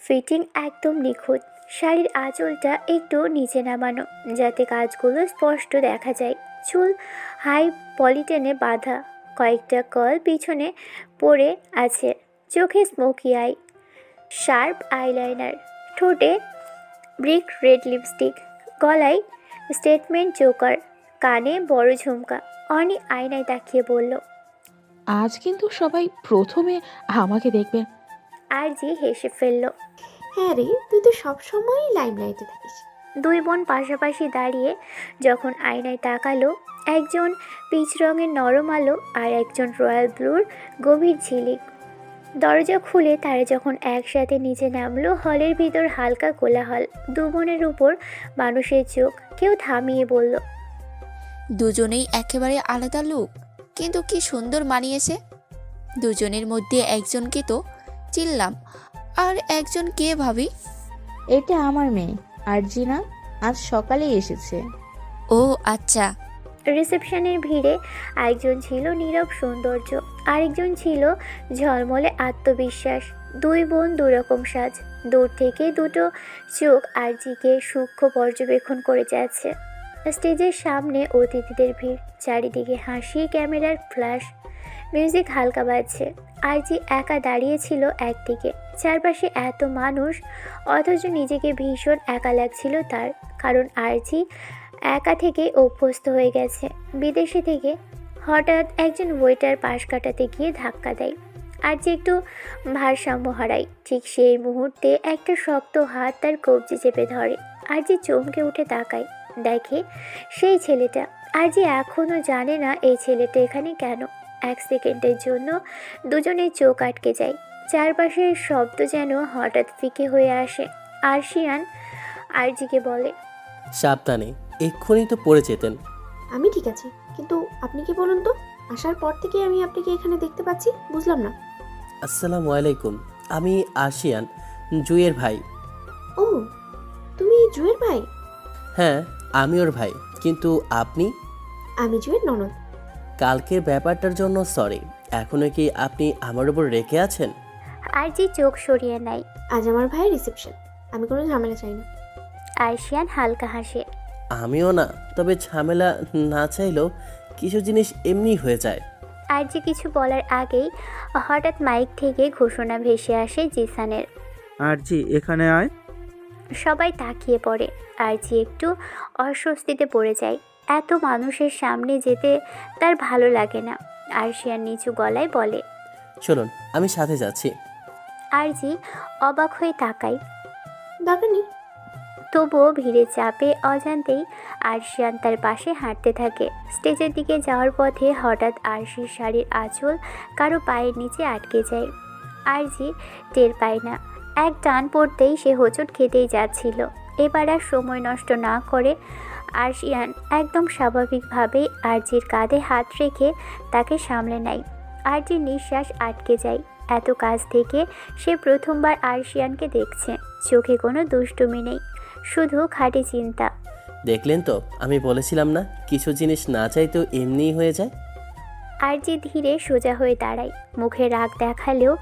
ফিটিং একদম নিখুঁত। শাড়ির আঁচলটা একটু নিচে নামানো যাতে কাজগুলো স্পষ্ট দেখা যায়। চুল হাই পলিটেনে বাঁধা, কয়েকটা কার্ল পিছনে পড়ে আছে। চোখে স্মোকি আই, শার্প আইলাইনার, ঠোঁটে ব্রিক রেড লিপস্টিক, গলায় স্টেটমেন্ট চোকার, কানে বড় ঝুমকা। অর্ণি আয়নায় তাকিয়ে বলল, আজ কিন্তু সবাই প্রথমে আমাকে দেখবে। আরজি হেসে ফেলল। হ্যাঁ রে, তুই তো সবসময়ই লাইমলাইটে থাকিস। দুই বোন পাশাপাশি দাঁড়িয়ে যখন আয়নায় তাকালো, একজন পিচ রঙের নরম আলো আর একজন রয়্যাল ব্লুর গভীর ঝিলিক। দরজা খুলে তারা যখন একসাথে নিচে নামলো, হলের ভিতর হালকা কোলাহল। দু বোনের উপর মানুষের চোখ। কেউ থামিয়ে বলল, দুজনেই একেবারে আলাদা লোক, কিন্তু কি সুন্দর মানিয়েছে। দুজনের মধ্যে একজনকে তো চিনলাম, আর একজন কে ভাবি? এটা আমার মেয়ে আরজিনা, আজ সকালেই এসেছে। ও আচ্ছা। রিসেপশনের ভিড়ে একজন ছিল নীরব সৌন্দর্য, আরেকজন ছিল ঝলমলে আত্মবিশ্বাস। দুই বোন দুরকম সাজ। দূর থেকে দুটো চোখ আরজিকে সূক্ষ্ম পর্যবেক্ষণ করে যাচ্ছে। স্টেজের সামনে অতিথিদের ভিড়, চারিদিকে হাসি, ক্যামেরার ফ্ল্যাশ, মিউজিক হালকা বাজছে। আরজি একা দাঁড়িয়েছিল একদিকে, চারপাশে এত মানুষ, অথচ নিজেকে ভীষণ একা লাগছিল তার। কারণ আরজি একা থেকে অভ্যস্ত হয়ে গেছে। বিদেশে থেকে হঠাৎ একজন ওয়েটার পাশ কাটাতে গিয়ে ধাক্কা দেয়। আর যে একটু ভারসাম্য হারায়। ঠিক সেই মুহূর্তে একটা শক্ত হাত তার কবজি চেপে ধরে। আর যে চমকে উঠে তাকায়, দেখে সেই ছেলেটা। আর যে এখনও জানে না এই ছেলেটা এখানে কেন। এক সেকেন্ডের জন্য দুজনের চোখ আটকে যায়। চারপাশের শব্দ যেন হঠাৎ ফিকে হয়ে আসে। আরশিয়ান আরজিকে বলে, সাবধানে, এক্ষুনি তো পড়ে যেতেন। আমি ঠিক আছি, কিন্তু আপনি কি বলুন তো? আসার পর থেকে আমি আপনাকে এখানে দেখতে পাচ্ছি, বুঝলাম না। আসসালামু আলাইকুম, আমি আশিয়ান, জুয়ের ভাই। ও, তুমি জুয়ের ভাই? হ্যাঁ, আমি ওর ভাই, কিন্তু আপনি? আমি জুয়ের ননদ। কালকের ব্যাপারটার জন্য সরি। এখনো কি আপনি আমার উপর রেখে আছেন? আরজি চোখ সরিয়ে নেয়। আজ আমার ভাইয়ের রিসেপশন, আমি কোনো ঝামেলা চাই না। আরশিয়ান হালকা হাসে। আমিও না, তবে ঝামেলা না চাইলেও কিছু জিনিস এমনি হয়ে যায়। আরজি কিছু বলার আগেই হঠাৎ মাইক থেকে ঘোষণা ভেসে আসে জিসানের। আরজি এখানে আয়। সবাই তাকিয়ে পড়ে। আরজি একটু অস্বস্তিতে পড়ে যায়। এত মানুষের সামনে যেতে তার ভালো লাগে না। আরশিয়ান নিচু গলায় বলে, চলুন, আমি সাথে যাচ্ছি। আরজি অবাক হয়ে তাকায়। দরকার নেই। তবুও ভিড়ে চাপে অজান্তেই আরশিয়ান তার পাশে হাঁটতে থাকে। স্টেজের দিকে যাওয়ার পথে হঠাৎ আরশির শাড়ির আঁচল কারো পায়ের নিচে আটকে যায়। আরজি টের পায় না। এক টান পড়তেই সে হোঁচট খেতেই যাচ্ছিল। এবার আর সময় নষ্ট না করে আরশিয়ান একদম স্বাভাবিকভাবেই আরজির কাঁধে হাত রেখে তাকে সামলে নেয়। আরজির নিঃশ্বাস আটকে যায়। এত কাছ থেকে সে প্রথমবার আরশিয়ানকে দেখছে। চোখে কোনো দুষ্টুমি নেই, শুধু খাঁটি চিন্তা। দেখলেন তো, আমি বলেছিলাম না, কিছু জিনিস না চাইতেও এমনিই হয়ে যায়। আরজি ধীরে সোজা হয়ে দাঁড়ায়। মুখে রাগ দেখালেও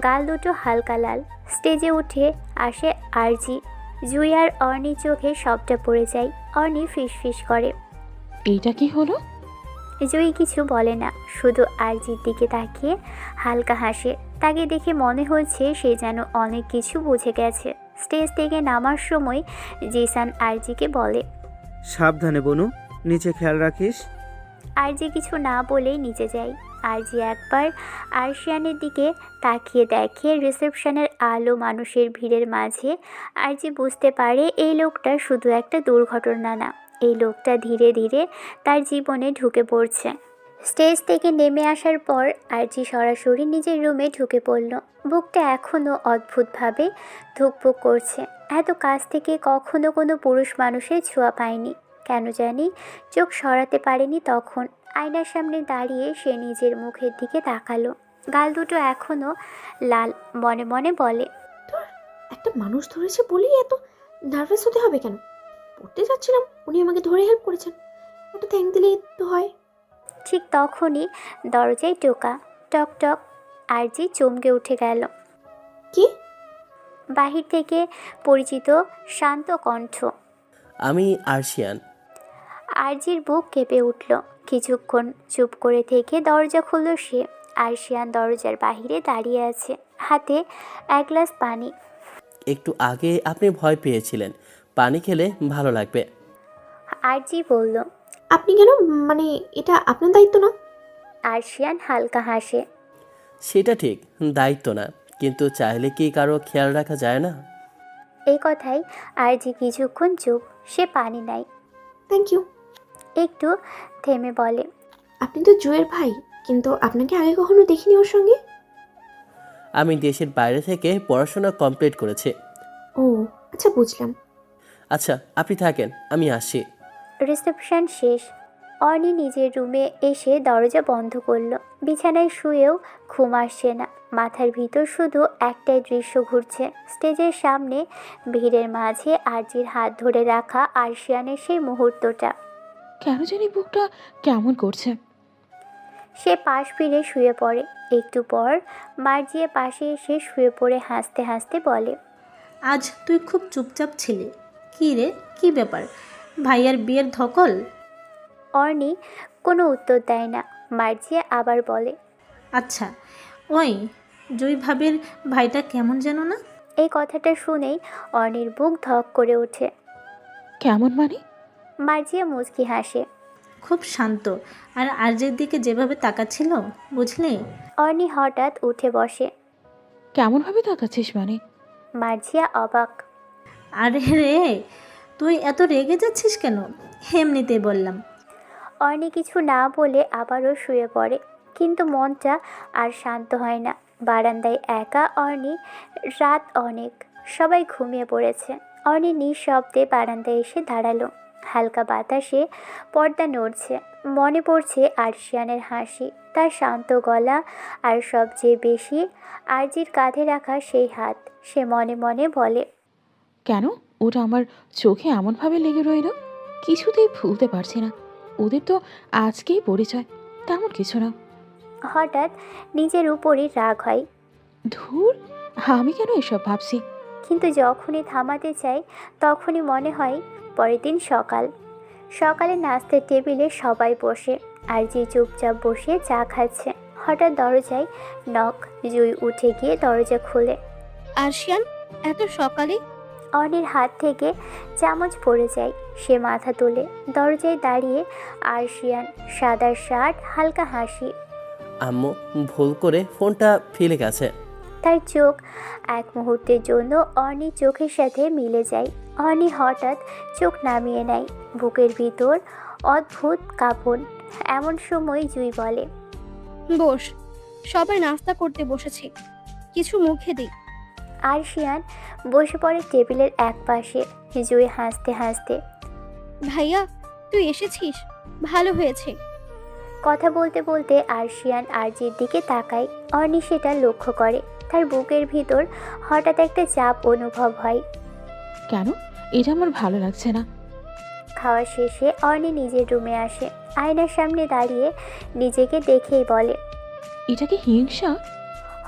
গাল দুটো হালকা লাল। স্টেজে উঠে আসে আরজি। জুই আর অর্নি চোখে সবটা পড়ে যায়। অর্নি ফিসফিস করে। এইটা কি হলো? জুই কিছু বলে না, শুধু আরজির দিকে তাকিয়ে হালকা হাসে। তাকে দেখে মনে হচ্ছে সে যেন অনেক কিছু বুঝে গেছে। স্টেজ থেকে নামার সময় জিসান আরজিকে বলে, সাবধানে বনু, নিচে খেয়াল রাখিস। আরজি কিছু না বলেই নিচে যায়। আরজি একবার আরশিয়ানের দিকে তাকিয়ে দেখে রিসেপশনের আলো মানুষের ভিড়ের মাঝে। আরজি বুঝতে পারে এই লোকটা শুধু একটা দুর্ঘটনা না, এই লোকটা ধীরে ধীরে তার জীবনে ঢুকে পড়ছে। স্টেজ থেকে নেমে আসার পর আরজি সরাসরি নিজের রুমে ঢুকে পড়ল। বুকটা এখনও অদ্ভুতভাবে ধুকপুক করছে। এত কাছ থেকে কখনো কোনো পুরুষ মানুষের ছোঁয়া পায়নি। কেন জানি চোখ সরাতে পারেনি। তখন আয়নার সামনে দাঁড়িয়ে সে নিজের মুখের দিকে তাকালো। গাল দুটো এখনও লাল। মনে মনে বলে, তোর একটা মানুষ ধরেছে বলেই এত নার্ভাস হতে হবে কেন? পড়তে যাচ্ছিলাম, উনি আমাকে ধরে হেল্প করেছেন, একটা থ্যাঙ্ক দিলেই তো হয়। ঠিক তখনই দরজায় টোকা। টক টক। আরজি চমকে উঠে গেল। কি? বাহির থেকে পরিচিত শান্ত কণ্ঠ। আমি আরশিয়ান। আরজির বুক কেঁপে উঠল। কিছুক্ষণ চুপ করে থেকে দরজা খুলল সে। আরশিয়ান দরজার বাহিরে দাঁড়িয়ে আছে, হাতে এক গ্লাস পানি। একটু আগে আপনি ভয় পেয়েছিলেন, পানি খেলে ভালো লাগবে। আরজি বলল। আপনি কেন? মানে এটা আপনার দায়িত্ব না? আরশিয়ান হালকা হাসে। সেটা ঠিক, দায়িত্ব না, কিন্তু চাইলে কি কারো খেয়াল রাখা যায় না? এই কথাই আরজি কিছুক্ষণ চুপ। সে পানি নাই। Thank you. একটু থেমে বলে, আপনি তো জুয়ের ভাই, কিন্তু আপনাকে আগে কখনো দেখিনি ওর সঙ্গে। আমি দেশের বাইরে থেকে পড়াশোনা কমপ্লিট করেছি। ও আচ্ছা, বুঝলাম। আচ্ছা, আপনি থাকেন, আমি আসছি। রিসেপশন শেষ। অর্নি নিজের রুমে এসে দরজা বন্ধ করল। বিছানায় শুয়েও ঘুম আসছে না। মাথার ভিতর শুধু একটাই দৃশ্য ঘুরছে। স্টেজের সামনে ভিড়ের মাঝে আরজির হাত ধরে রাখা আরশিয়ানের সেই মুহূর্তটা। কেন জানি বুকটা কেমন করছে। সে পাশ ফিরে শুয়ে পড়ে। একটু পর মার্জিয়া পাশে এসে শুয়ে পড়ে হাসতে হাসতে বলে, আজ তুই খুব চুপচাপ ছিলি। কী রে, কী ব্যাপার? ভাইয়ার বিয়ের ধকল? অর্নি কোনো উত্তর দেয় না। মার্জিয়া আবার বলে, আচ্ছা, ওই জয় ভাবির ভাইটা কেমন যেন না? এই কথাটা শুনেই অর্নির বুক ধক করে ওঠে। কেমন মানে? মার্জিয়া মুচকি হাসে। খুব শান্ত, আর আর্যের দিকে যেভাবে তাকাচ্ছিল, বুঝলি? অর্ণি হঠাৎ উঠে বসে। কেমনভাবে তাকাচ্ছিস মানে? মার্জিয়া অবাক। আরে রে, তুই এত রেগে যাচ্ছিস কেন? এমনিতে বললাম। অর্ণি কিছু না বলে আবারও শুয়ে পড়ে, কিন্তু মনটা আর শান্ত হয় না। বারান্দায় একা অর্ণি। রাত অনেক, সবাই ঘুমিয়ে পড়েছে। অর্ণি নিঃশব্দে বারান্দায় এসে দাঁড়ালো। হালকা বাতাসে পর্দা নড়ছে। মনে পড়ছে আরশিয়ানের হাসি, তার শান্ত গলা, আর সবচেয়ে বেশি আরজির কাঁধে রাখা সেই হাত। সে মনে মনে বলে, কেন ওটা আমার চোখে এমনভাবে লেগে রইল? কিছুতেই ভুলতে পারছি না। ওদের তো আজকেই পরিচয়, তেমন কিছু না। হঠাৎ নিজের উপরই রাগ হয়। ধুর, আমি কেন এসব ভাবছি? কিন্তু যখনই থামাতে চাই তখনই মনে হয় পরের দিন সকালে নাস্তার টেবিলে সবাই বসে, আর যে চুপচাপ বসে চা খাচ্ছে। হঠাৎ দরজায় নক। জুই উঠে গিয়ে দরজা খুলে। আরশিয়ান, এত সকালে? অনির হাত থেকে চামচ পড়ে যায়। সে মাথা তোলে। দরজায় দাঁড়িয়ে আরশিয়ান, সাদা শার্ট, হালকা হাসি। আম্মু ভুল করে ফোনটা ফেলে গেছে। তার চোখ এক মুহূর্তের জন্য অর্ণির চোখের সাথে মিলে যায়। অর্ণি হঠাৎ চোখ নামিয়ে নেয়। বুকের ভিতর অদ্ভুত কাঁপন। এমন সময় জুই বলে, বস, সবাই নাস্তা করতে বসেছে, কিছু মুখে দিই। আরশিয়ান বসে পড়ে টেবিলের এক পাশে। জুই হাসতে হাসতে, ভাইয়া তুই এসেছিস, ভালো হয়েছে। কথা বলতে বলতে আরশিয়ান আরজির দিকে তাকায়। অর্ণি সেটা লক্ষ্য করে। তার বুকের ভিতর হঠাৎ একটা চাপ অনুভব হয়। কেন? এটা আমার ভালো লাগছে না। খাওয়া শেষে অর্ণি নিজের রুমে আসে। আয়নার সামনে দাঁড়িয়ে নিজেকে দেখেই বলে, এটা কি হিংসা?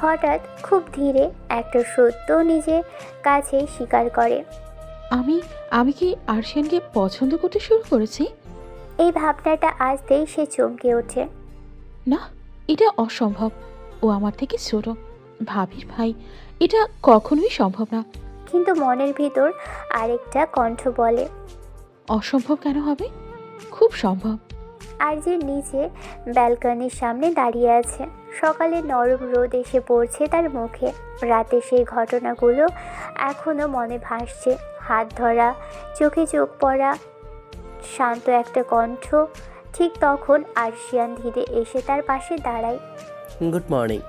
হঠাৎ খুব ধীরে একটা সত্য নিজের কাছেই স্বীকার করে। আমি আমি কি আরশিয়ানকে পছন্দ করতে শুরু করেছি? এই ভাবনাটা আসতেই সে চমকে ওঠে। না, এটা অসম্ভব। ও আমার থেকে ছোট, ভাবির ভাই। এটা কখনোই সম্ভব না। কিন্তু মনের ভিতর আরেকটা কণ্ঠ বলে, অসম্ভব কেন হবে? খুব সম্ভব। আরজির নিচে ব্যালকনির সামনে দাঁড়িয়ে আছে। সকালে নরম রোদ এসে পড়ছে তার মুখে। রাতে সেই ঘটনাগুলো এখনো মনে ভাসছে। হাত ধরা, চোখে চোখ পড়া, শান্ত একটা কণ্ঠ। ঠিক তখন আরশিয়ান ধীরে এসে তার পাশে দাঁড়ায়। Good morning.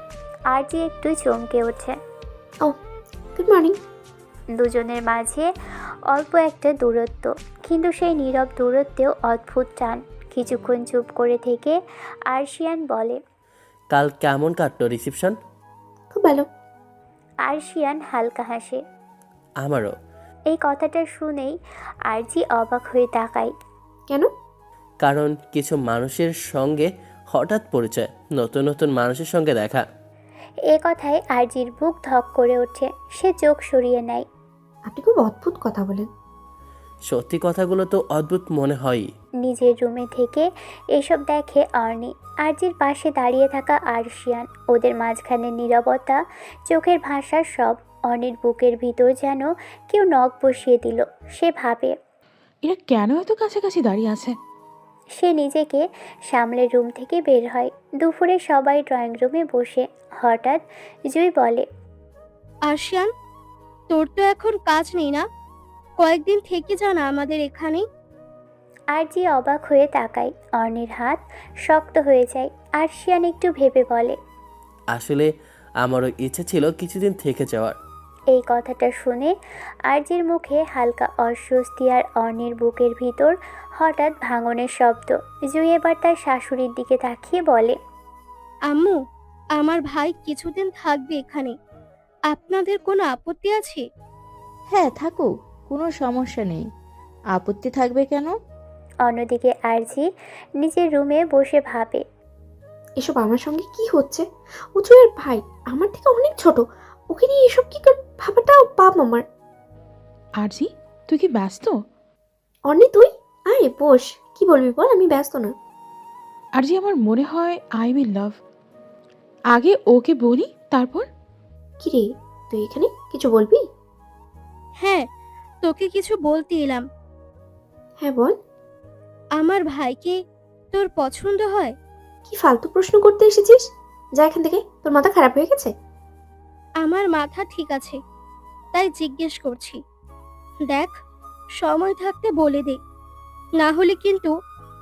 আরজি একটু চমকে ওঠে। ও, গুড মর্নিং। দুজনের মাঝে অল্প একটা দূরত্ব, কিন্তু সেই নীরব দূরত্বেও অদ্ভুত টান। কিছুক্ষণ চুপ করে থেকে আরশিয়ান বলে, কাল কেমন কাটলো রিসেপশন? খুব ভালো। আরশিয়ান হালকা হাসে। আমারও। এই কথাটা শুনেই আরজি অবাক হয়ে তাকায়। কেন? কারণ কিছু মানুষের সঙ্গে হঠাৎ পরিচয়, নতুন নতুন মানুষের সঙ্গে দেখা। এ কথায় আরজির বুক ধক করে ওঠে। সে চোখ সরিয়ে নেয়। আপনি খুব অদ্ভুত কথা বলেন। সত্যি কথাগুলো তো অদ্ভুত মনে হয়ই। নিজের রুমে থেকে এসব দেখে অর্ণি। আরজির পাশে দাঁড়িয়ে থাকা আরশিয়ান। ওদের মাঝখানে নীরবতা, চোখের ভাষা সব। অর্ণির বুকের ভিতর যেন কেউ নখ বসিয়ে দিল। সে ভাবে, এরা কেন এত কাছাকাছি দাঁড়িয়ে আছে? সে নিজেকে সামলে রুম থেকে বের হয়। দুপুরে সবাই ড্রয়িং রুমে বসে। হঠাৎ জুই বলে, আরশিয়ান, তোর তো এখন কাজ নেই না? কয়েকদিন থেকে যা না আমাদের এখানে। আরজি অবাক হয়ে তাকায়। অর্ণির হাত শক্ত হয়ে যায়। আরশিয়ান একটু ভেবে বলে, আসলে আমারও ইচ্ছে ছিল কিছুদিন থেকে যাওয়ার। এই কথাটা শুনে আরজির মুখে হালকা অস্বস্তি, আর অর্ণির বুকের ভিতর হঠাৎ ভাঙনের শব্দ। জুই এবার তার শাশুড়ির দিকে তাকিয়ে বলে, আম্মু, আমার ভাই কিছুদিন থাকবে এখানে, আপনাদের কোনো আপত্তি আছে? হ্যাঁ, থাকুক, কোনো সমস্যা নেই। আপত্তি থাকবে কেন? অন্যদিকে আরজি নিজের রুমে বসে ভাবে, এসব আমার সঙ্গে কি হচ্ছে? ও জুয়ের ভাই, আমার থেকে অনেক ছোট। ওকে নিয়ে এসব কি করে ভাবাটাও পাপ আমার। আরজি, তুই কি ব্যস্ত? অর্ণি, তুই আয় বস। কি বলবি বল, আমি ব্যস্ত না। আরজি, আমার মনে হয় আই উইল লাভ। আগে ওকে বলি, তারপর। কি রে, তুই এখানে কিছু বলবি? হ্যাঁ, তোকে কিছু বলতে এলাম। হ্যাঁ বল। আমার ভাইকে তোর পছন্দ হয়? কি ফালতু প্রশ্ন করতে এসেছিস? যা এখান থেকে, তোর মাথা খারাপ হয়ে গেছে? আমার মাথা ঠিক আছে, তাই জিজ্ঞেস করছি। দেখ, সময় থাকতে বলে দে, না হলে কিন্তু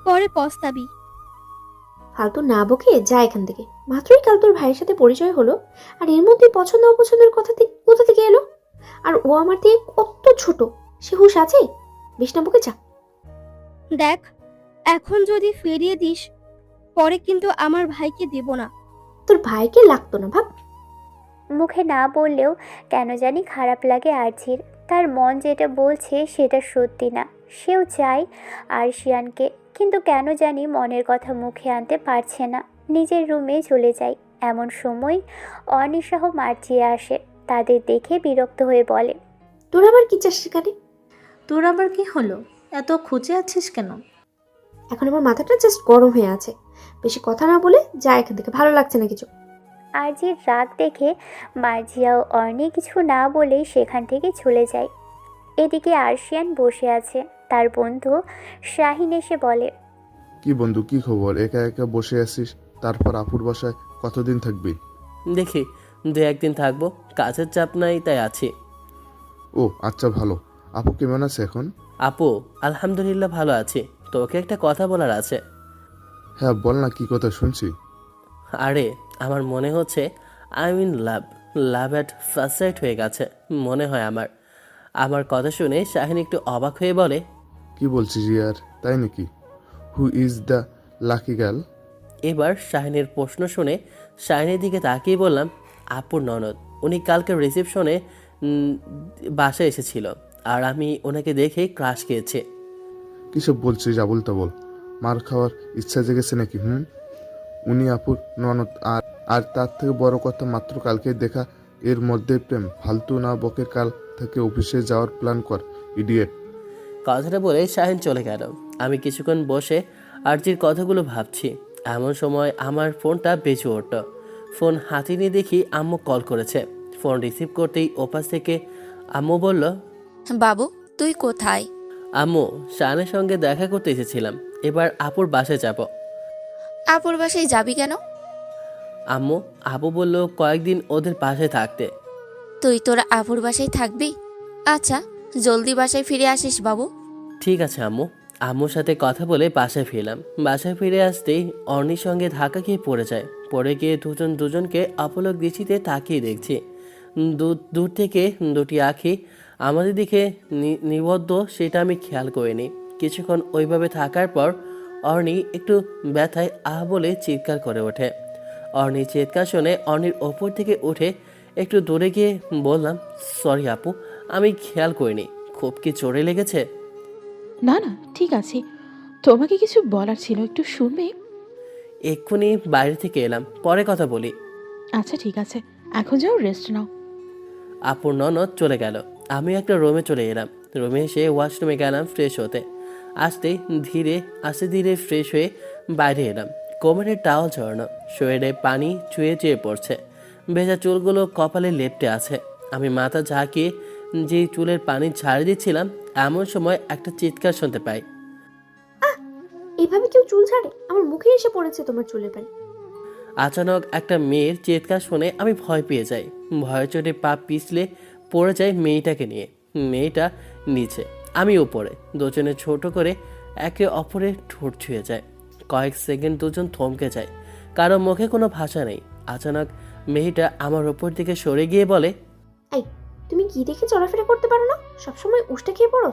পরে পস্তাবি। ফালতু না বকে যা এখান থেকে। মাত্রই কাল তোর ভাইয়ের সাথে পরিচয় হলো, আর এর মধ্যে পছন্দ অপছন্দের কোথা থেকে এলো? আর ও আমার থেকে কত ছোট, সে হুঁশ আছে? বেশ না বকে যা। দেখ, এখন যদি ফিরিয়ে দিস, পরে কিন্তু আমার ভাইকে দেব না। তোর ভাইকে লাগতো না ভাব। মুখে না বললেও কেন জানি খারাপ লাগে আরজির। তার মন যেটা বলছে সেটা সত্যি না। সেও চায় আরশিয়ানকে, কিন্তু কেন জানি মনের কথা মুখে আনতে পারছে না। নিজের রুমে চলে যায়। এমন সময় অনিশাহ মার্জিয়া আসে। তাদের দেখে বিরক্ত হয়ে বলে, তোর আবার কি চাস সেখানে? তোর আবার কি হলো? এত খুঁজে আছিস কেন? এখন আমার মাথাটা জাস্ট গরম হয়ে আছে। বেশি কথা না বলে যা এখান থেকে, ভালো লাগছে না কিছু। আরজির রাগ দেখে মার্জিয়া ও অর্নি কিছু না বলেই সেখান থেকে চলে যায়। এদিকে আরশিয়ান বসে আছে। তার বন্ধু শাহিন এসে বলে, কি বন্ধু, কি খবর? একা একা বসে আছিস? তারপর আপুর বাসায় কতদিন থাকবি? দেখি 2-1 দিন থাকবো, কাজের চাপ নাই তাই আছি। ও আচ্ছা, ভালো। আপু কেমন আছে এখন? আপু আলহামদুলিল্লাহ ভালো আছি। তোকে একটা কথা বলার আছে। হ্যাঁ বল না, কি কথা শুনছি। আরে আমার মনে হচ্ছে I mean love at first sight হয়ে গেছে মনে হয় আমার কথা শুনে শাহিন একটু অবাক হয়ে বলে, কি বলছিস ইয়ার, তাই নাকি? Who is the lucky girl? এবার শাহিনের প্রশ্ন শুনে শাহিনের দিকে তাকিয়ে বললাম, আপুর ননদ। উনি কালকে রিসেপশনে বাসায় এসেছিল, আর আমি ওনাকে দেখে ক্রাশ খেয়েছি। কিসব বলছিস আবুল তাবল? মার খাওয়ার ইচ্ছা জেগেছে নাকি? উনি আপুর ননদ, আর আর তার থেকে বড় কথা, মাত্র কালকে দেখা, এর মধ্যে প্রেম? ফালতু না বকে কাল থেকে অফিসে যাওয়ার প্ল্যান কর, ইডিয়েট। কথাটা বলে শাহিন চলে গেল। আমি কিছুক্ষণ বসে আরজির কথাগুলো ভাবছি। এমন সময় আমার ফোনটা বেজে উঠল। ফোন হাতে নিয়ে দেখি আম্মু কল করেছে। ফোন রিসিভ করতেই ওপাশ থেকে আম্মু বলল, বাবু তুই কোথায়? আম্মু শাহিনের সঙ্গে দেখা করতে এসেছিলাম, এবার আপুর বাসায় যাব। আপুর বাসায় যাবি কেন? আম্মু আপু বলল কয়েকদিন ওদের বাসায় থাকতে। তুই তোর আপুর বাসায় থাকবি? আচ্ছা, জলদি বাসায় ফিরে আসিস বাবু। ঠিক আছে আম্মু। আম্মুর সাথে কথা বলে বাসায় ফিরলাম। বাসায় ফিরে আসতেই অর্নির সঙ্গে ধাক্কা খেয়ে পড়ে যায়। পড়ে গিয়ে দুজনকে অপলক দৃষ্টিতে তাকিয়ে দেখছি। দূর থেকে দুটি আঁখি আমাদের দিকে নিবদ্ধ, সেটা আমি খেয়াল করিনি। কিছুক্ষণ ওইভাবে থাকার পর অর্নি একটু ব্যথায় আহ বলে চিৎকার করে ওঠে। অর্নির চিৎকার শুনে অর্নির ওপর থেকে উঠে একটু দূরে গিয়ে বললাম, সরি আপু, আমি খেয়াল করিনি। খুব কি জোরে লেগেছে? না না, ঠিক আছে। তোমাকে কিছু বলার ছিল, একটু শুনবে? এক্ষুনি বাইরে থেকে এলাম, পরে কথা বলি। আচ্ছা ঠিক আছে, এখন যাও, রেস্ট নাও। আপুর ননদ চলে গেল। আমি একটা রুমে চলে এলাম। রুমে এসে ওয়াশরুমে গেলাম ফ্রেশ হতে। আস্তে ধীরে ফ্রেশ হয়ে বাইরে এলাম। কোমরে টাওয়াল ঝরানো, শরীরে পানি চুয়ে চুয়ে পড়ছে। ভেজা চুলগুলো কপালে লেপ্টে আছে। আমি মাথা ঝাঁকিয়ে যেই চুলের পানি ঝাড়ি দিচ্ছিলাম, এমন সময় একটা চিৎকার শুনতে পাই। এইভাবে কেউ চুল ছাড়ে? আমার মুখে এসে পড়েছে তোমার চুলের পানি। আচানক একটা মেয়ের চিৎকার শুনে আমি ভয় পেয়ে যাই। ভয় চোটে পা পিছলে পড়ে যায় মেয়েটাকে নিয়ে। মেয়েটা নিচে, আমি উপরে। দুজনে ছোট করে একে অপরের ঠোঁট ছুঁয়ে যায়। কয়েক সেকেন্ড দুজন থমকে যায়, কারো মুখে কোনো ভাষা নেই। আচানক মেয়েটা আমার ওপর দিকে সরে গিয়ে বলে, এই তুমি কি দেখে চলাফেরা করতে পারো না? সবসময় উষ্টা খেয়ে পড়ো।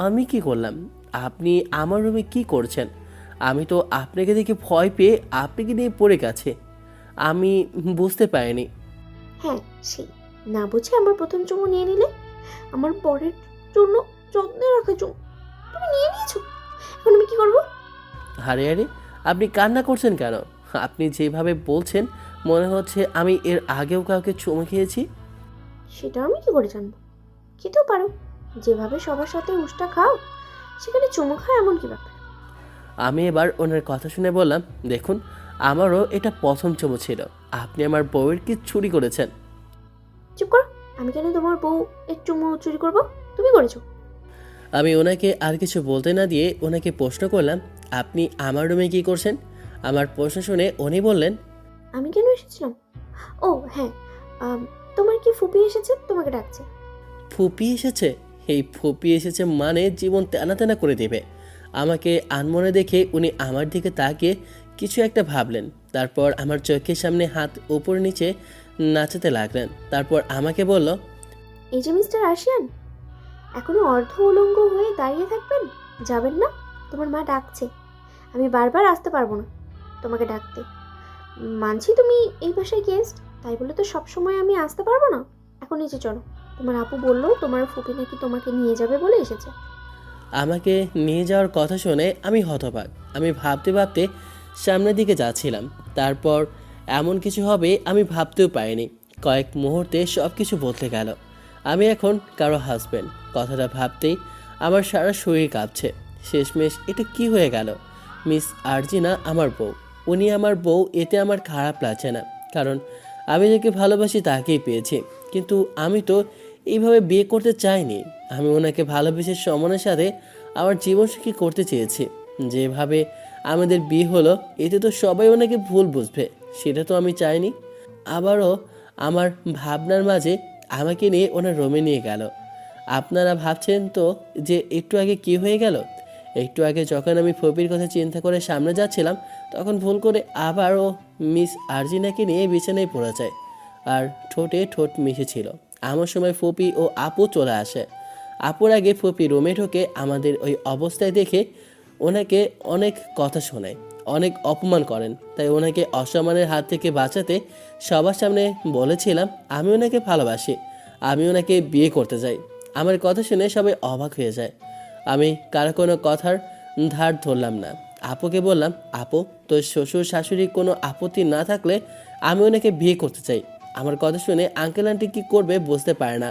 আমি কি করলাম? আপনি আমার রুমে কি করছেন? আমি তো আপনাকে দেখে ভয় পেয়ে আপনাকে নিয়ে পড়ে গেছে। আমি বুঝতে পারিনি। হ্যাঁ, সেই না বুঝে আমার প্রথম চুমু নিয়ে নিলে। আমার পরের জন্য যত্নে রাখা চুমু তুমি নিয়ে নিয়েছো। এখন আমি কি করবো? আরে আপনি কান্না করছেন কেন? আপনি যেভাবে বলছেন মনে হচ্ছে আমি এর আগেও কাউকে চুমু খেয়েছি। সেটা আমি কি করে জানবো? খেতেও পারো, যেভাবে সবার সাথে উষ্টা খাও সেখানে চুমু খাও, এমন কি ব্যাপার? আমি এবার ওনার কথা শুনে বললাম, দেখুন আমারও এটা প্রথম চুমু ছিল। আপনি আমার বউয়ের কি চুরি করেছেন? চুপ করো। আমি কেন তোমার বউ এর চুমু চুরি করবো? তুমি করেছো। আমি ওনাকে আর কিছু বলতে না দিয়ে ওনাকে প্রশ্ন করলাম, আপনি আমার রুমে কী করছেন? আমার প্রশ্ন শুনে উনি বললেন, আমি কেন এসেছিলাম? ও হ্যাঁ, আম, তোমার কি ফুপি এসেছে, তোমাকে ডাকছে। ফুপি এসেছে? এই ফুপি এসেছে মানে জীবন তেনা তেনা করে দেবে। আমাকে আনমনে দেখে উনি আমার দিকে তাকিয়ে কিছু একটা ভাবলেন। তারপর আমার চোখের সামনে হাত উপর নিচে নাচাতে লাগলেন। তারপর আমাকে বলল, এই যে মিস্টার আশিয়ান, এখনো অর্ধ উলঙ্গ হয়ে দাঁড়িয়ে থাকবেন? যাবেন না? তোমার মা ডাকছে। আমি বারবার আসতে পারবো না তোমাকে ডাকতে। মানছি তুমি এই বাসায় গেস্ট, তাই বলে তো সবসময় আমি আসতে পারবো না। এখন নিচে চলো, তোমার আপু বললো তোমার ফুপি নাকি তোমাকে নিয়ে যাবে বলে এসেছে। আমাকে নিয়ে যাওয়ার কথা শুনে আমি হতবাক। আমি ভাবতে ভাবতে সামনের দিকে যাচ্ছিলাম। তারপর এমন কিছু হবে আমি ভাবতেও পারিনি। কয়েক মুহূর্তে সব কিছু বদলে গেল। আমি এখন কারো হাজব্যান্ড। কথাটা ভাবতেই আমার সারা শরীর কাঁপছে। শেষমেশ এটা কি হয়ে গেল? মিস আরজিনা আমার বউ, উনি আমার বউ। এতে আমার খারাপ লাগছে না, কারণ আমি যাকে ভালোবাসি তাকেই পেয়েছি। কিন্তু আমি তো এইভাবে বিয়ে করতে চাইনি। আমি ওনাকে ভালোবেসে সমনের সাথে আমার জীবনসঙ্গী করতে চেয়েছি। যেভাবে আমাদের বিয়ে হলো, এতে তো সবাই ওনাকে ভুল বুঝবে, সেটা তো আমি চাইনি। আবারও আমার ভাবনার মাঝে আমাকে নিয়ে ওনার রুমে নিয়ে গেল। আপনারা ভাবছেন তো যে একটু আগে কি হয়ে গেল? একটু আগে যখন আমি ফপির কথা চিন্তা করে সামনে যাচ্ছিলাম, তখন ভুল করে আবারও মিস আরজিনাকে নিয়ে বিছানায় পড়ে যায়, আর ঠোঁটে ঠোঁট মিশেছিল। আমার সময় ফপি ও আপু চলে আসে। আপুর আগে ফপি রুমে ঢোকে। আমাদের ওই অবস্থায় দেখে ওনাকে অনেক কথা শোনায়, অনেক অপমান করেন। তাই ওনাকে অসম্মানের হাত থেকে বাঁচাতে সবার সামনে বলেছিলাম আমি ওনাকে ভালোবাসি, আমি ওনাকে বিয়ে করতে চাই। আমার কথা শুনে সবাই অবাক হয়ে যায়। আমি কারো কোনো কথার ধার ধরলাম না। আপুকে বললাম, আপু, তোর শ্বশুর শাশুড়ি কোনো আপত্তি না থাকলে আমি ওনাকে বিয়ে করতে চাই। আমার কথা শুনে আঙ্কেল আন্টি কী করবে বুঝতে পারে না।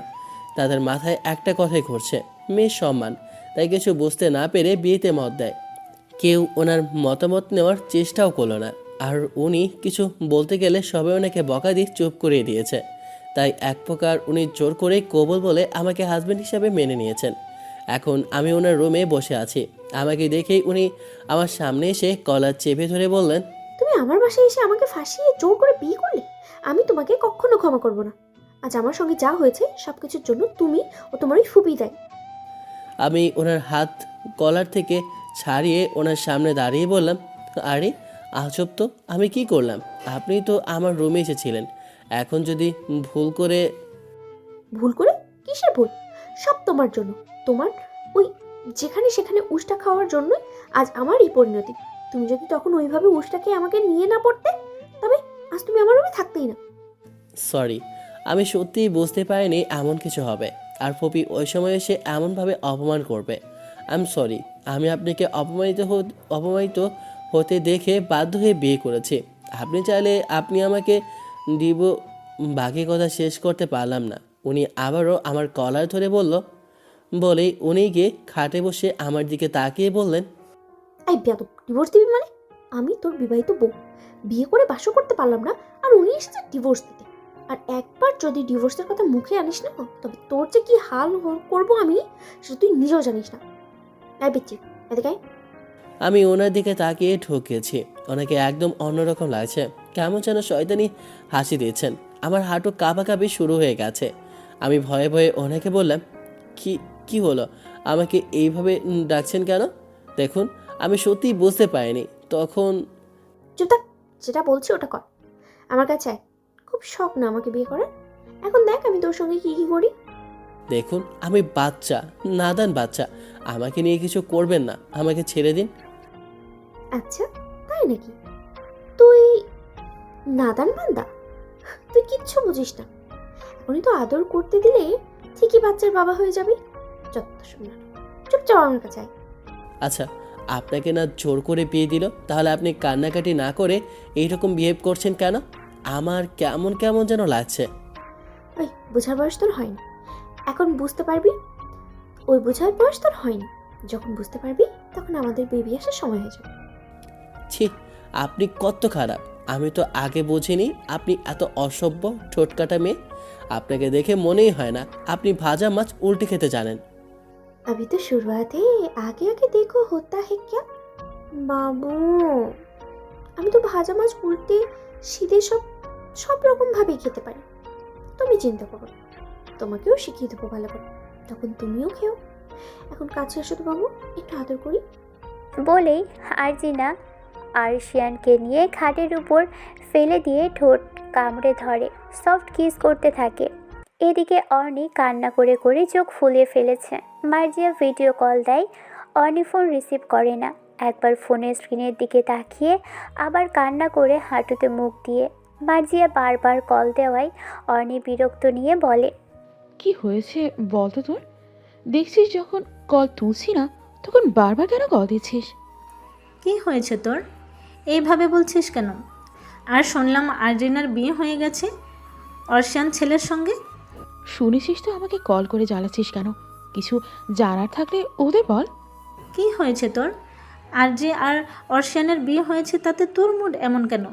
তাদের মাথায় একটা কথাই ঘুরছে, মেয়ের সম্মান। তাই কিছু বুঝতে না পেরে বিয়েতে মত দেয়। কেউ ওনার মতামত নেওয়ার চেষ্টাও করলো না। আর উনি কিছু বলতে গেলে সবাই ওনাকে বকা দিয়ে চুপ করিয়ে দিয়েছে। তাই এক প্রকার উনি জোর করে কবুল বলে আমাকে হাজব্যান্ড হিসাবে মেনে নিয়েছেন। এখন আমি ওনার রুমে বসে আছি। আমাকে দেখেই উনি আমার সামনে এসে কলার চেপে ধরে বললেন, তুমি আমার বাসায় এসে আমাকে ফাঁসিয়ে জোর করে বিয়ে করলে? আমি তোমাকে কখনো ক্ষমা করব না। আজ আমার সঙ্গে যা হয়েছে সবকিছুর জন্য তুমি ও তোমার ওই ফুপি দেয়। আমি ওনার হাত কলার থেকে ছাড়িয়ে ওনার সামনে দাঁড়িয়ে বললাম, আরে আজব তো, আমি কি করলাম? আপনি তো আমার রুমে এসেছিলেন। এখন যদি ভুল করে ভুল করে? কিসের ভুল? সব তোমার জন্য। তোমার ওই যেখানে সেখানে উষ্টা খাওয়ার জন্যই আজ আমার এই পরিণতি। তুমি যদি তখন ওইভাবে উষ্টাকে আমাকে নিয়ে না পড়তে, তবে আজ তুমি আমার রুমে থাকতেই না। সরি, আমি সত্যিই বুঝতে পারিনি এমন কিছু হবে, আর ফপি ওই সময় এসে এমনভাবে অপমান করবে। I am sorry. আমি আপনাকে অপমানিত হতে দেখে বাধ্য হয়ে বিয়ে করেছি। আপনি চাইলে আপনি আমাকে দিব। বাকি কথা শেষ করতে পারলাম না। উনি আবারও আমার কলার ধরে বলেই উনি গিয়ে খাটে বসে আমার দিকে তাকিয়ে বললেন, এই বেয়াদব, ডিভোর্স দিবি মানে? আমি তোর বিবাহিত বউ, বিয়ে করে বাসও করতে পারলাম না, আর উনি এসেছে ডিভোর্স দিতে। আর একবার যদি ডিভোর্সের কথা মুখে আনিস না, তবে তোর যে কি হাল করবো আমি, সেটা তুই নিজেও জানিস না। এই বিচ্ছি, এদিকে আয়। আমি ওনার দিকে তাকিয়ে ঠকিয়েছি। ওনাকে একদম অন্যরকম লাগছে, কেমন যেন শয়তানি হাসি দিয়েছেন। আমার হাঁটু কাঁপাকাঁপি শুরু হয়ে গেছে। আমি ভয়ে ভয়ে ওনাকে বললাম, কি হলো? আমাকে এইভাবে ডাকছেন কেন? দেখুন, আমি সত্যিই বুঝতে পারিনি তখন। চুপ থাক, যেটা বলছি ওটা কর। আমার কাছে আয়। খুব শখ না আমাকে বিয়ে করার? এখন দেখ আমি তোর সঙ্গে কি কি করি। দেখুন, আমি বাচ্চা, নাদান বাচ্চা। আমাকে নিয়ে কিছু করবেন না, আমাকে ছেড়ে দিন। আচ্ছা, তাই নাকি? তুই নাদান বান্দা? তুই কিচ্ছু বুঝিস না। এখনই তো আদর করতে দিলে ঠিকই বাচ্চার বাবা হয়ে যাবি। যত শুনলাম, চুপচাপ আমার কাছে আয়। আচ্ছা, আপনাকে না জোর করে বিয়ে দিল, তাহলে আপনি কান্নাকাটি না করে এইরকম বিহেভ করছেন কেন? আমার কেমন কেমন যেন লাগছে। ওই বোঝার বয়স তোর হয়নি, এখন বুঝতে পারবি। ওই বোঝার বয়স তোর হয়নি, যখন বুঝতে পারবি তখন আমাদের বেবি আসার সময় হয়ে যাবে। ছি, আপনি কত খারাপ। আমি তো আগে বুঝিনি আপনি এত অসভ্য ঠোঁটকাটা মেয়ে। আপনাকে দেখে মনেই হয় না আপনি ভাজা মাছ উল্টে খেতে জানেন। अभी तो शुरुआत है, आगे आगे देखो होता है क्या। বাবু, আমি তো ভাজা মাছ উল্টে শীতে সব সব রকমভাবেই খেতে পারি। তুমি চিন্তা করো না, তোমাকেও শিখিয়ে দেবো ভালো করে, তখন তুমিও খেও। এখন কাছে আসো তো বাবু, একটু আদর করি। বলেই আরজিনা আরশিয়ানকে নিয়ে খাটের উপর ফেলে দিয়ে ঠোঁট কামড়ে ধরে, সফট কিস করতে থাকে। এদিকে অর্নি কান্না করে করে চোখ ফুলিয়ে ফেলেছে। মার্জিয়া ভিডিও কল দেয়, অর্নি ফোন রিসিভ করে না। একবার ফোনের স্ক্রিনের দিকে তাকিয়ে আবার কান্না করে হাঁটুতে মুখ দিয়ে। মার্জিয়া বারবার কল দেওয়ায় অর্নি বিরক্ত নিয়ে বলে, কি হয়েছে বলতো তোর? দেখছিস যখন কল তুলছি না তখন বারবার কেন কল দিচ্ছিস? কি হয়েছে তোর? এইভাবে বলছিস কেন? আর শুনলাম আর্জেনার বিয়ে হয়ে গেছে অর্শিয়ান ছেলের সঙ্গে। শুনেছিস তো আমাকে কল করে জ্বালাচ্ছিস কেন? কিছু জানার থাকলে ওদের বল। কি হয়েছে তোর? আরজে আর অর্শিয়ানের বিয়ে হয়েছে তাতে তোর মুড এমন কেন?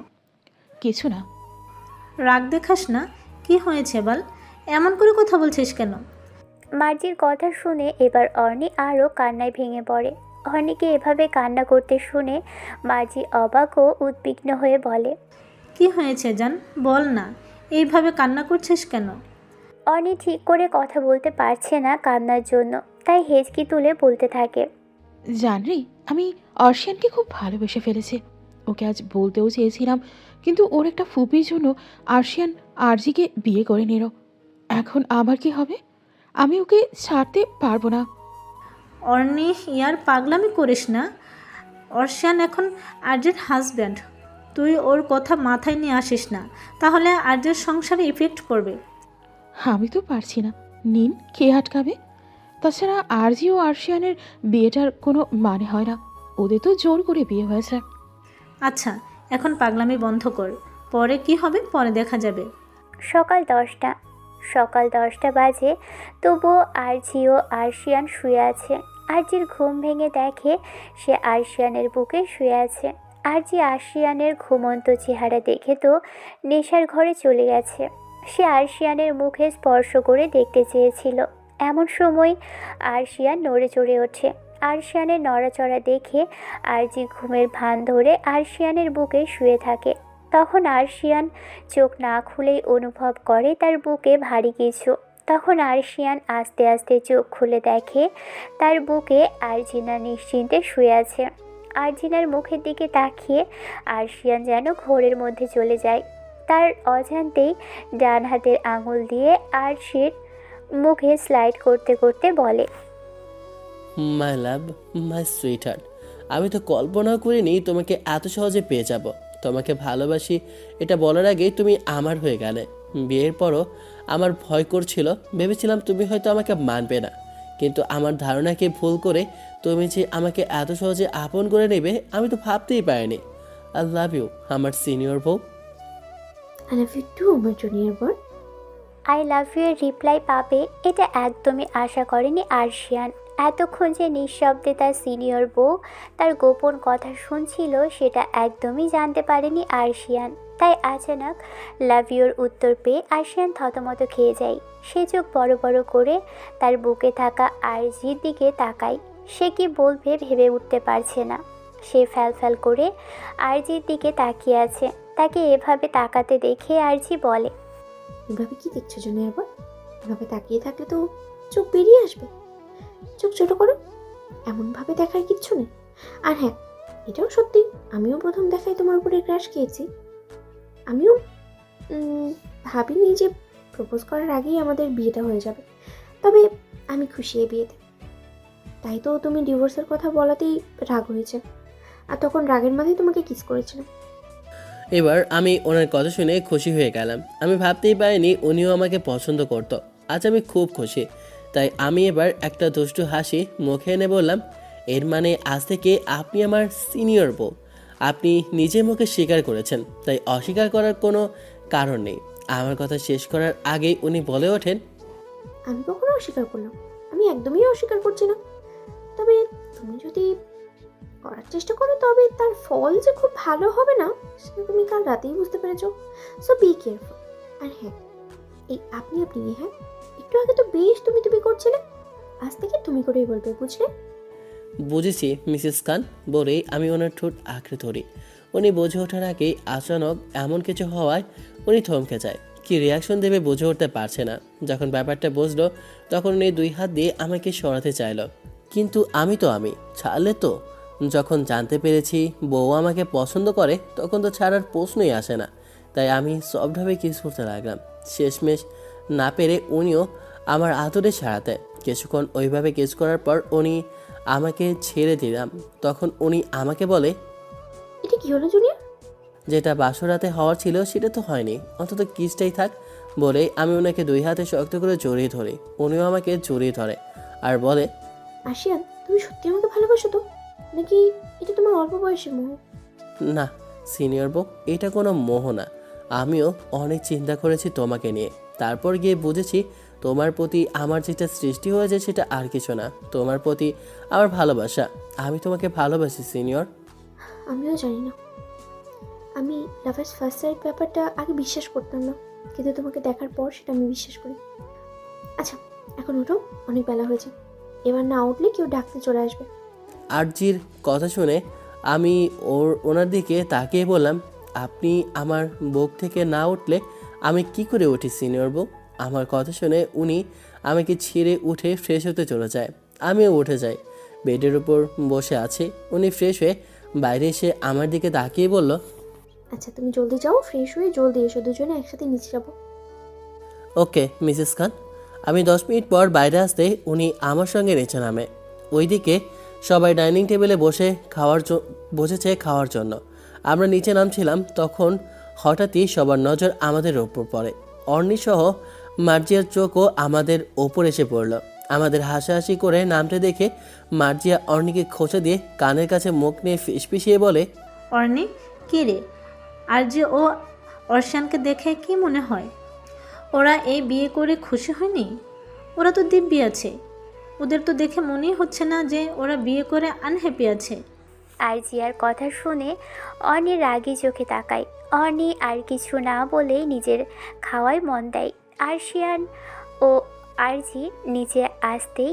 কিছু না। রাগ দেখাস না, কি হয়েছে বল? এমন করে কথা বলছিস কেন? মার্জির কথা শুনে এবার অর্নি আরও কান্নায় ভেঙে পড়ে। অর্নিকে এভাবে কান্না করতে শুনে মার্জি অবাক ও উদ্বিগ্ন হয়ে বলে, কি হয়েছে জান, বল না, এইভাবে কান্না করছিস কেন? অর্নি ঠিক করে কথা বলতে পারছে না কান্নার জন্য, তাই হেঁচকি তুলে বলতে থাকে, জানরি, আমি অর্শিয়ানকে খুব ভালোবেসে ফেলেছি। ওকে আজ বলতেও চেয়েছিলাম, কিন্তু ওর একটা ফুপির জন্য আর্শিয়ান আরজিকে বিয়ে করে নিল। এখন আবার কি হবে? আমি ওকে ছাড়তে পারবো না। অর্নি, ইয়ার পাগলামি করিস না। অর্শিয়ান এখন আর্যের হাজব্যান্ড, তুই ওর কথা মাথায় নিয়ে আসিস না, তাহলে আর্যের সংসারে ইফেক্ট পড়বে। আমি তো পারছি না, নিন কে আটকাবে? তাছাড়া আরজি ও আর্শিয়ানের বিয়েটার কোনো মানে হয় না, ওদের তো জোর করে বিয়ে হয়েছে। আচ্ছা, এখন পাগলামি বন্ধ কর, পরে কি হবে পরে দেখা যাবে। সকাল 10টা বাজে, তবুও আরজি ও আরশিয়ান শুয়ে আছে। আরজির ঘুম ভেঙে দেখে সে আরশিয়ানের বুকে শুয়ে আছে। আরজি আরশিয়ানের ঘুমন্ত চেহারা দেখে তো নেশার ঘরে চলে গেছে। সে আরশিয়ানের মুখে স্পর্শ করে দেখতে চেয়েছিল, এমন সময় আরশিয়ান নড়ে চড়ে ওঠে। আরশিয়ানের নড়াচড়া দেখে আরজি ঘুমের ভান ধরে আরশিয়ানের বুকে শুয়ে থাকে। তখন আরশিয়ান চোখ না খুলেই অনুভব করে তার বুকে ভারী কিছু। তখন আরশিয়ান আস্তে আস্তে চোখ খুলে দেখে তার বুকে আরজিনা নিশ্চিন্তে শুয়ে আছে। আরজিনার মুখের দিকে তাকিয়ে আরশিয়ান যেন ঘোরের মধ্যে চলে যায়। তার অজান্তেই ডান হাতের আঙুল দিয়ে আরশির মুখে স্লাইড করতে করতে বলে, মাই লাভ, মাই সুইট হার্ট, আমি তো কল্পনাও করিনি তোমাকে এত সহজে পেয়ে যাব। তোমাকে ভালোবাসি এটা বলার আগেই তুমি আমার হয়ে গেলে। বিয়ের পরও আমার ভয় করছিল, ভেবেছিলাম তুমি হয়তো আমাকে মানবে না, কিন্তু আমার ধারণাকে ভুল করে তুমি যে আমাকে এত সহজে আপন করে নেবে আমি তো ভাবতেই পারিনি। আই লাভ ইউ আমার সিনিয়র বউ। আই লাভ ইউ টু আমার জুনিয়র বর। আই লাভ ইউ এর রিপ্লাই পাবে এটা একদমই আশা করেনি আরশিয়ান। এতক্ষণ যে নিঃশব্দে তার সিনিয়র বউ তার গোপন কথা শুনছিল সেটা একদমই জানতে পারেনি আরশিয়ান। তাই আচানক লাভ ইউর উত্তর পেয়ে আরশিয়ান থতমত খেয়ে যায়। সে চোখ বড় বড় করে তার বুকে থাকা আরজির দিকে তাকায়। সে কি বলবে ভেবে উঠতে পারছে না। সে ফ্যাল করে আরজির দিকে তাকিয়ে আছে। তাকে এভাবে তাকাতে দেখে আরজি বলে, এভাবে কি দেখছো জুনিয়র বর? এভাবে তাকিয়ে থাকলে তো চোখ বেরিয়ে আসবে। চোখ ছোট করো, এমনভাবে দেখার কিচ্ছু নেই। আর হ্যাঁ, এটাও সত্যি, আমিও প্রথম দেখায় তোমার উপরে ক্রাশ খেয়েছি। আমিও ভাবিনি যে প্রপোজ করার আগেই আমাদের বিয়েটা হয়ে যাবে, তবে আমি খুশি এই বিয়েতে। তাই তো তুমি ডিভোর্সের কথা বলাতেই রাগ হয়েছে, আর তখন রাগের মাঝেই তোমাকে কিস করেছিলাম। এবার আমি ওনার কথা শুনে খুশি হয়ে গেলাম। আমি ভাবতেই পারিনি উনিও আমাকে পছন্দ করতো। আজ আমি খুব খুশি। তাই আমি এবার একটা দুষ্টু হাসি মুখে এনে বললাম, এর মানে আজ থেকে আপনি আমার সিনিয়র বউ। আপনি নিজে মুখে স্বীকার করেছেন, তাই অস্বীকার করার কোনো কারণ নেই। আমার কথা শেষ করার আগেই উনি বলে ওঠেন, আমি কখনো অস্বীকার করলাম? আমি একদমই অস্বীকার করছি না। তবে তুমি যদি করার চেষ্টা করো তবে তার ফল যে খুব ভালো হবে না সেটা তুমি কাল রাতেই বুঝতে পেরেছো। So be careful. আর হ্যাঁ, এই আপনি হ্যাঁ, একটু আগে তো বেশ তুমি করছিলে, আজ থেকে তুমি করেই বলবে, বুঝলে? বুঝেছি মিসেস খান বলেই আমি ওনার ঠোঁট আঁকড়ে ধরি। উনি বুঝে ওঠার আগেই আচানক এমন কিছু হওয়ায় উনি থমকে যায়। কি রিয়াকশন দেবে বুঝে উঠতে পারছে না। যখন ব্যাপারটা বুঝলো তখন উনি 2 হাত দিয়ে আমাকে সরাতে চাইলো, কিন্তু আমি ছাড়লে তো। যখন জানতে পেরেছি বউ আমাকে পছন্দ করে তখন তো ছাড়ার প্রশ্নই আসে না। তাই আমি সফটভাবে কিস করতে লাগলাম। শেষমেশ না পেরে উনিও আমার আদরে ছাড়াতে। কিছুক্ষণ ওইভাবে কিস করার পর উনি আমাকে ছেড়ে দিলাম। তখন উনি আমাকে বলে, এটা কি হলো জুনিয়র? যেটা বাসরাতে হওয়ার ছিল সেটা তো হয়নি, অন্তত কিসটাই থাক। বলে আমি ওনাকে 2 হাতে শক্ত করে জড়িয়ে ধরি। উনিও আমাকে জড়িয়ে ধরে আর বলে, আশিয়ান, তুমি সত্যি আমাকে ভালোবাসো তো, নাকি এটা তোমার অল্প বয়সের মোহ? না সিনিয়র বউ, এটা কোনো মোহ না। আমিও অনেক চিন্তা করেছি তোমাকে নিয়ে, তারপর গিয়ে বুঝেছি তোমার প্রতি আমার যেটা সৃষ্টি হয়েছে সেটা আর কিছু না, তোমার প্রতি আমার ভালোবাসা। আমি তোমাকে ভালোবাসি সিনিয়র। আমিও জানি না, আমি লাভার্স ফার্স্ট সাইট ব্যাপারটা আগে বিশ্বাস করতাম না, কিন্তু তোমাকে দেখার পর সেটা আমি বিশ্বাস করি। আচ্ছা, এখন ওঠো, অনেক বেলা হয়েছে। এবার না উঠলে কেউ ডাকতে চলে আসবে। আরজির কথা শুনে আমি ওনার দিকে তাকিয়ে বললাম, আপনি আমার বুক থেকে না উঠলে আমি কি করে উঠি সিনিয়র বউ? আমার কথা শুনে উনি আমাকে ছেড়ে উঠে ফ্রেশ হতে চলে যায়। আমিও উঠে যাই। বেডের উপর বসে আছি। উনি ফ্রেশ হয়ে বাইরে এসে আমার দিকে তাকিয়ে বলল, আচ্ছা, তুমি জলদি যাও, ফ্রেশ হয়ে জলদি এসো, দুজনে একসাথে নিচে যাবো। ওকে মিসেস খান। আমি 10 মিনিট পর বাইরে আসতে উনি আমার সঙ্গে নিচে নামে। ওইদিকে সবাই ডাইনিং টেবিলে বসেছে খাওয়ার জন্য। আমরা নিচে নামছিলাম, তখন হঠাৎই সবার নজর আমাদের ওপর পড়ে। অর্নি সহ মার্জিয়ার চোখও আমাদের ওপর এসে পড়ল। আমাদের হাসাহাসি করে নামতে দেখে মার্জিয়া অর্নিকে খোঁচা দিয়ে কানের কাছে মুখ নিয়ে ফিসফিসিয়ে বলে, অর্নি, কী রে? আর যে ও অর্শানকে দেখে কি মনে হয়? ওরা এই বিয়ে করে খুশি হয়নি? ওরা তো দিব্যি আছে। ওদের তো দেখে মনেই হচ্ছে না যে ওরা বিয়ে করে আনহ্যাপি আছে। আরজিয়ার কথা শুনে অনি রাগী চোখে তাকায়। অনি আর কিছু না বলেই নিজের খাওয়ায় মন দেয়। আরশিয়ান ও আরজি নিচে আসতেই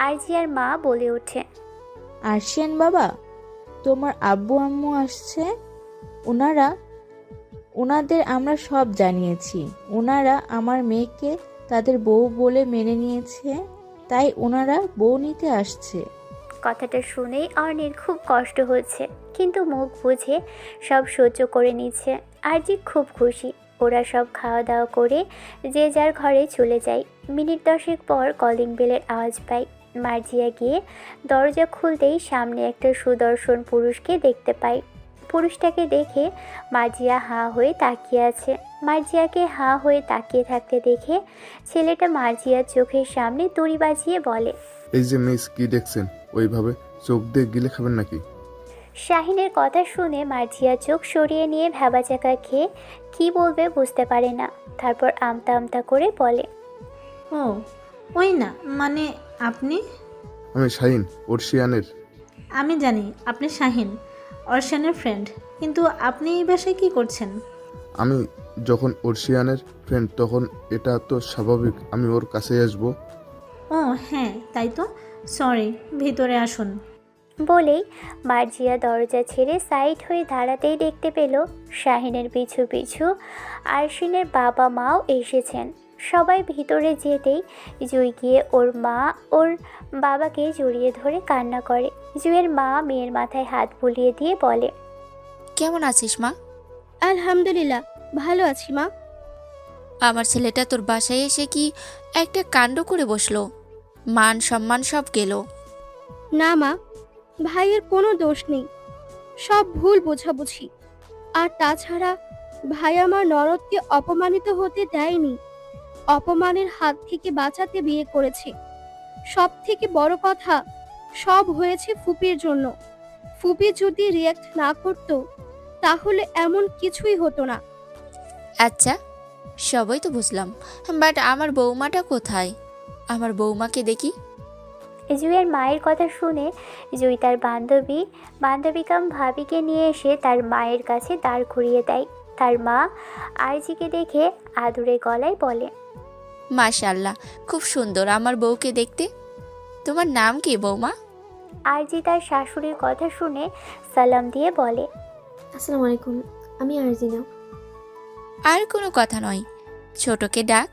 আরজিয়ার মা বলে ওঠে, আরশিয়ান বাবা, তোমার আব্বু আম্মু আসছে। ওনাদের আমরা সব জানিয়েছি। ওনারা আমার মেয়েকে তাদের বউ বলে মেনে নিয়েছে, তাই ওনারা বউ নিতে আসছে। কথাটা শুনেই অর্ণির খুব কষ্ট হচ্ছে, কিন্তু মুখ বুঝে সব সহ্য করে নিচ্ছে। আরজি খুব খুশি। ওরা সব খাওয়া দাওয়া করে যে যার ঘরে চলে যায়। মিনিট 10 পর কলিং বেলের আওয়াজ পায়। মার্জিয়া গিয়ে দরজা খুলতেই সামনে একটা সুদর্শন পুরুষকে দেখতে পায়। পুরুষটাকে দেখে মার্জিয়া হাঁ হয়ে তাকিয়ে আছে। মার্জিয়াকে হাঁ হয়ে তাকিয়ে থাকতে দেখে ছেলেটা মার্জিয়ার চোখের সামনে তুড়ি বাজিয়ে বলে, এই যে মিস, কি দেখছেন? ওইভাবে চোখ দিয়ে গিলে খাবেন নাকি? শাহিনের কথা শুনে মার্জিয়া চোখ সরিয়ে নিয়ে ভ্যাবাচাকা খেয়ে কী বলবে বুঝতে পারে না। তারপর আমতা আমতা করে বলে, ও ওই না, মানে আপনি? আমি শাহিন, অর্শিয়ানের। আমি জানি আপনি শাহিন, অর্শানের ফ্রেন্ড, কিন্তু আপনি এই বাসায় কী করছেন? আমি যখন অর্শিয়ানের ফ্রেন্ড তখন এটা তো স্বাভাবিক আমি ওর কাছে আসবো। ও হ্যাঁ, তাই তো। সরি, ভিতরে আসুন। বলেই মার্জিয়া দরজা ছেড়ে সাইড হয়ে দাঁড়াতেই দেখতে পেল শাহিনের পিছু পিছু আরশিনের বাবা মাও এসেছেন। সবাই ভিতরে যেতেই জুই গিয়ে ওর বাবাকে জড়িয়ে ধরে কান্না করে। জুইয়ের মা মেয়ের মাথায় হাত বুলিয়ে দিয়ে বলে, কেমন আছিস মা? আলহামদুলিল্লাহ, ভালো আছি মা। আমার ছেলেটা তোর বাসায় এসে কি একটা কাণ্ড করে বসলো, মান সম্মান সব গেল। না মা, ভাইয়ের কোনো দোষ নেই, সব ভুল বোঝাবুঝি। আর তাছাড়া ভাই আমার নরদকে অপমানিত হতে দেয়নি, অপমানের হাত থেকে বাঁচাতে বিয়ে করেছে। সব থেকে বড় কথা, সব হয়েছে ফুপির জন্য। ফুপি যদি রিয়াক্ট না করতো তাহলে এমন কিছুই হতো না। আচ্ছা, সবই তো বুঝলাম, বাট আমার বৌমাটা কোথায়? আমার বৌমাকে দেখি। জুইয়ের মায়ের কথা শুনে জুই তার বান্ধবী কাম ভাবিকে নিয়ে এসে তার মায়ের কাছে দাঁড় করিয়ে দেয়। তার মা আরজিকে দেখে আদুরে গলায় বলে, মাশাআল্লাহ, খুব সুন্দর আমার বউকে দেখতে। তোমার নাম কি বৌমা? আরজি তার শাশুড়ির কথা শুনে সালাম দিয়ে বলে, আসসালামু আলাইকুম, আমি আরজিনা। আর কোনো কথা নয়, ছোটকে ডাক,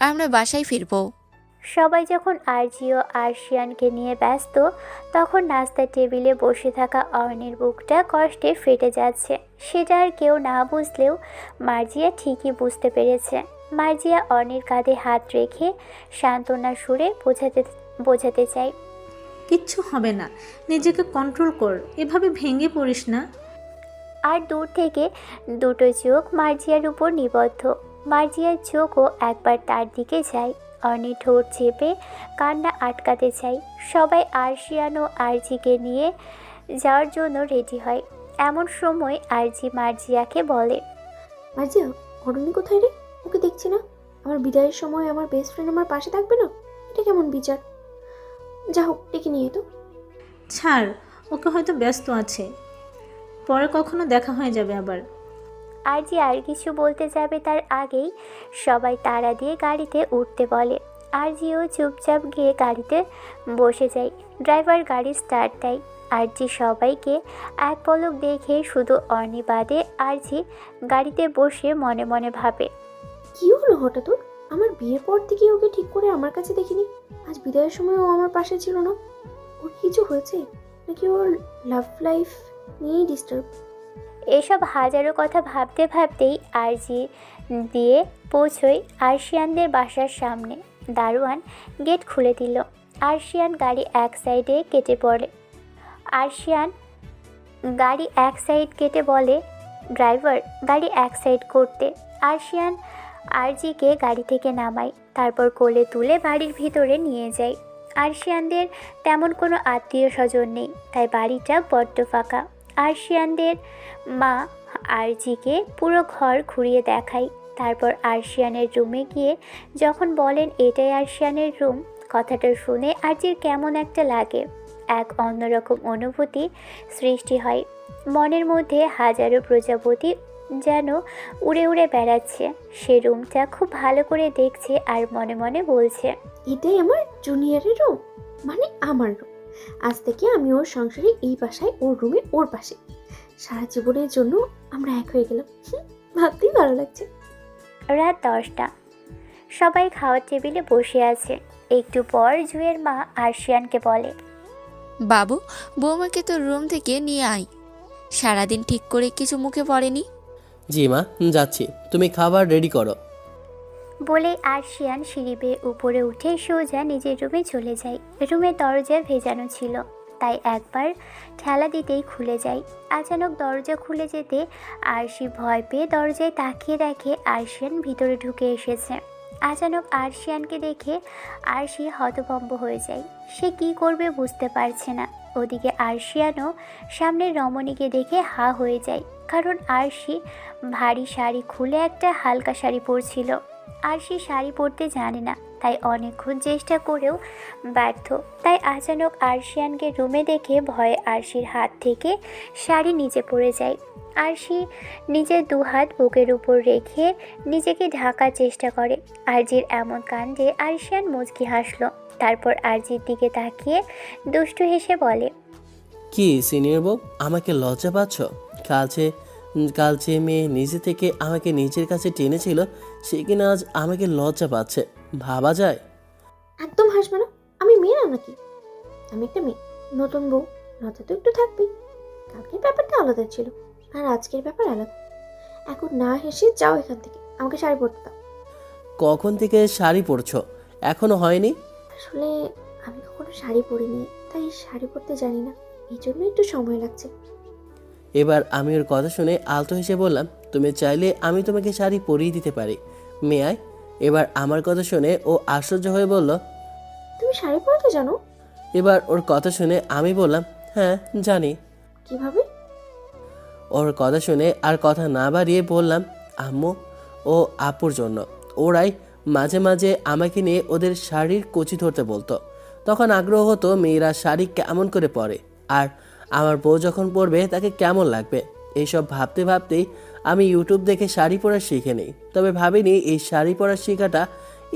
আমরা বাসায় ফিরবো। সবাই যখন আরজি ও আরশিয়ানকে নিয়ে ব্যস্ত, তখন নাস্তার টেবিলে বসে থাকা অর্ণির বুকটা কষ্টে ফেটে যাচ্ছে। সেটা আর কেউ না বুঝলেও মার্জিয়া ঠিকই বুঝতে পেরেছে। মার্জিয়া অর্ণির কাঁধে হাত রেখে সান্ত্বনার সুরে বোঝাতে চায়, কিচ্ছু হবে না, নিজেকে কন্ট্রোল কর, এভাবে ভেঙে পড়িস না। আর দূর থেকে দুটো চোখ মার্জিয়ার উপর নিবদ্ধ। মার্জিয়ার চোখও একবার তার দিকে যায়। অর্ণি ঠোঁট চেপে কান্না আটকাতে চায়। সবাই আরশিয়ান ও আরজিকে নিয়ে যাওয়ার জন্য রেডি হয়। এমন সময় আরজি মার্জিয়াকে বলে, মার্জিয়া, অরণি কোথায় রে? ওকে দেখছি না। আমার বিদায়ের সময় আমার বেস্ট ফ্রেন্ড আমার পাশে থাকবে না? এটা কেমন বিচার? যা হোক, ডেকে নিয়ে তো। ছাড়, ওকে হয়তো ব্যস্ত আছে, পরে কখনো দেখা হয়ে যাবে আবার। আরজি আর কিছু বলতে যাবে তার আগেই সবাই তাড়া দিয়ে গাড়িতে উঠতে বলে। আরজিও চুপচাপ গিয়ে গাড়িতে বসে যায়। ড্রাইভার গাড়ি স্টার্ট দেয়। আরজি সবাইকে এক পলক দেখে শুধু অর্ণি বাদে আরজি গাড়িতে বসে মনে মনে ভাবে, কি হলো হঠাৎ ওর? আমার বিয়ের পর থেকে ওকে ঠিক করে আমার কাছে দেখিনি। আজ বিদায়ের সময় ও আমার পাশে ছিল না। ওর কিছু হয়েছে নাকি ওর লাভ লাইফ নিয়েই ডিস্টার্ব? এসব হাজারো কথা ভাবতে ভাবতেই আরজি দিয়ে পৌঁছই আরশিয়ানদের বাসার সামনে। দারোয়ান গেট খুলে দিল। আরশিয়ান গাড়ি এক সাইডে কেটে পড়ে। আরশিয়ান গাড়ি এক সাইড কেটে বলে, ড্রাইভার গাড়ি এক সাইড করতে। আরশিয়ান আরজিকে গাড়ি থেকে নামায়, তারপর কোলে তুলে বাড়ির ভিতরে নিয়ে যায়। আরশিয়ানদের তেমন কোনো আত্মীয় স্বজন নেই, তাই বাড়িটা বড্ড ফাঁকা। আরশিয়ানদের মা আরজিকে পুরো ঘর ঘুরিয়ে দেখায়। তারপর আরশিয়ানের রুমে গিয়ে যখন বলেন এটাই আরশিয়ানের রুম, কথাটা শুনে আরজির কেমন একটা লাগে। এক অন্যরকম অনুভূতি সৃষ্টি হয়। মনের মধ্যে হাজারো প্রজাপতি যেন উড়ে উড়ে বেড়াচ্ছে। সে রুমটা খুব ভালো করে দেখছে আর মনে মনে বলছে, এটাই আমার জুনিয়রের রুম, মানে আমার রুম। আজ থেকে আমি ওর সংসারে এই বাসায়, ওর রুমে ওর পাশে। সারা জীবনের জন্য আমরা এক হয়ে গেলাম। ভাবতেই ভালো লাগছে। রাত 10টা। সবাই খাওয়ার টেবিলে বসে আছে। একটু পর জুয়ের মা আরশিয়ানকে বলে, বাবু, বৌমাকে তোর রুম থেকে নিয়ে আয়, সারাদিন ঠিক করে কিছু মুখে পড়েনি। জি মা, যাচ্ছি, তুমি খাবার রেডি করো। বলে আরশিয়ান সিঁড়ি বেয়ে উপরে উঠে সোজা নিজের রুমে চলে যায়। রুমের দরজা ভেজানো ছিল, তাই একবার ঠেলা দিতেই খুলে যায়। আচানক দরজা খুলে যেতে আরশি ভয় পেয়ে দরজায় তাকিয়ে দেখে আরশিয়ান ভিতরে ঢুকে এসেছে। আচানক আরশিয়ানকে দেখে আরশি হতভম্ব হয়ে যায়। সে কি করবে বুঝতে পারছে না। ওদিকে আরশিয়ানও সামনের রমণীকে দেখে হা হয়ে যায়, কারণ আরশি ভারী শাড়ি খুলে একটা হালকা শাড়ি পরছিল। আরশি শাড়ি পরতে জানে না, তাই অনেকক্ষণ চেষ্টা করেও ব্যর্থ। তাই আচানক আরশিয়ানকে রুমে দেখে ভয়ে আরশির হাত থেকে শাড়ি নিচে পড়ে যায়। আরশি নিজের দুহাত বুকের উপর রেখে নিজেকে ঢাকার চেষ্টা করে। আরজির এমন কাণ্ডে আরশিয়ান মুচকি হাসলো। তারপর আরজির দিকে তাকিয়ে দুষ্টু হেসে বলে, কি সিনিয়র বউ, আমাকে লজ্জা পাচ্ছ? কাল যে মেয়ে নিজে থেকে আমাকে নিজের কাছে টেনেছিল, সে কিনা আজ আমাকে লজ্জা পাচ্ছে, ভাবা যায়? একদম হাসবে না। আমি মেয়ে না নাকি? আমি একটা মেয়ে, নতুন বউ, লজ্জা তো একটু থাকবেই। কালকের ব্যাপারটা আলাদা ছিল, আর আজকের ব্যাপার আলাদা। এখন না হেসে যাও এখান থেকে, আমাকে শাড়ি পরতে দাও। কখন থেকে শাড়ি পরছো? এখনো হয়নি? আসলে আমি কখনো শাড়ি পরিনি, তাই শাড়ি পরতে জানি না, এই জন্য একটু সময় লাগছে। এবার আমি ওর কথা শুনে আলতো হেসে বললাম, তুমি চাইলে আমি তোমাকে শাড়ি পরিয়ে দিতে পারি, মেয়াই। এবার আমার কথা শুনে ও আশ্চর্য হয়ে বলল, তুমি শাড়ি পরতে জানো? এবার ওর কথা শুনে আমি বললাম, হ্যাঁ জানি। কিভাবে? ওর কথা শুনে আর কথা না বাড়িয়ে বললাম, আম্মু ও আপুর জন্য। ওরাই মাঝে মাঝে আমাকে নিয়ে ওদের শাড়ির কচি ধরতে বলতো। তখন আগ্রহ হতো মেয়েরা শাড়ি কেমন করে পরে, আর আমার বউ যখন পরবে তাকে কেমন লাগবে। এইসব ভাবতে ভাবতেই আমি ইউটিউব দেখে শাড়ি পরা শিখে নিই। তবে ভাবিনি এই শাড়ি পরা শেখাটা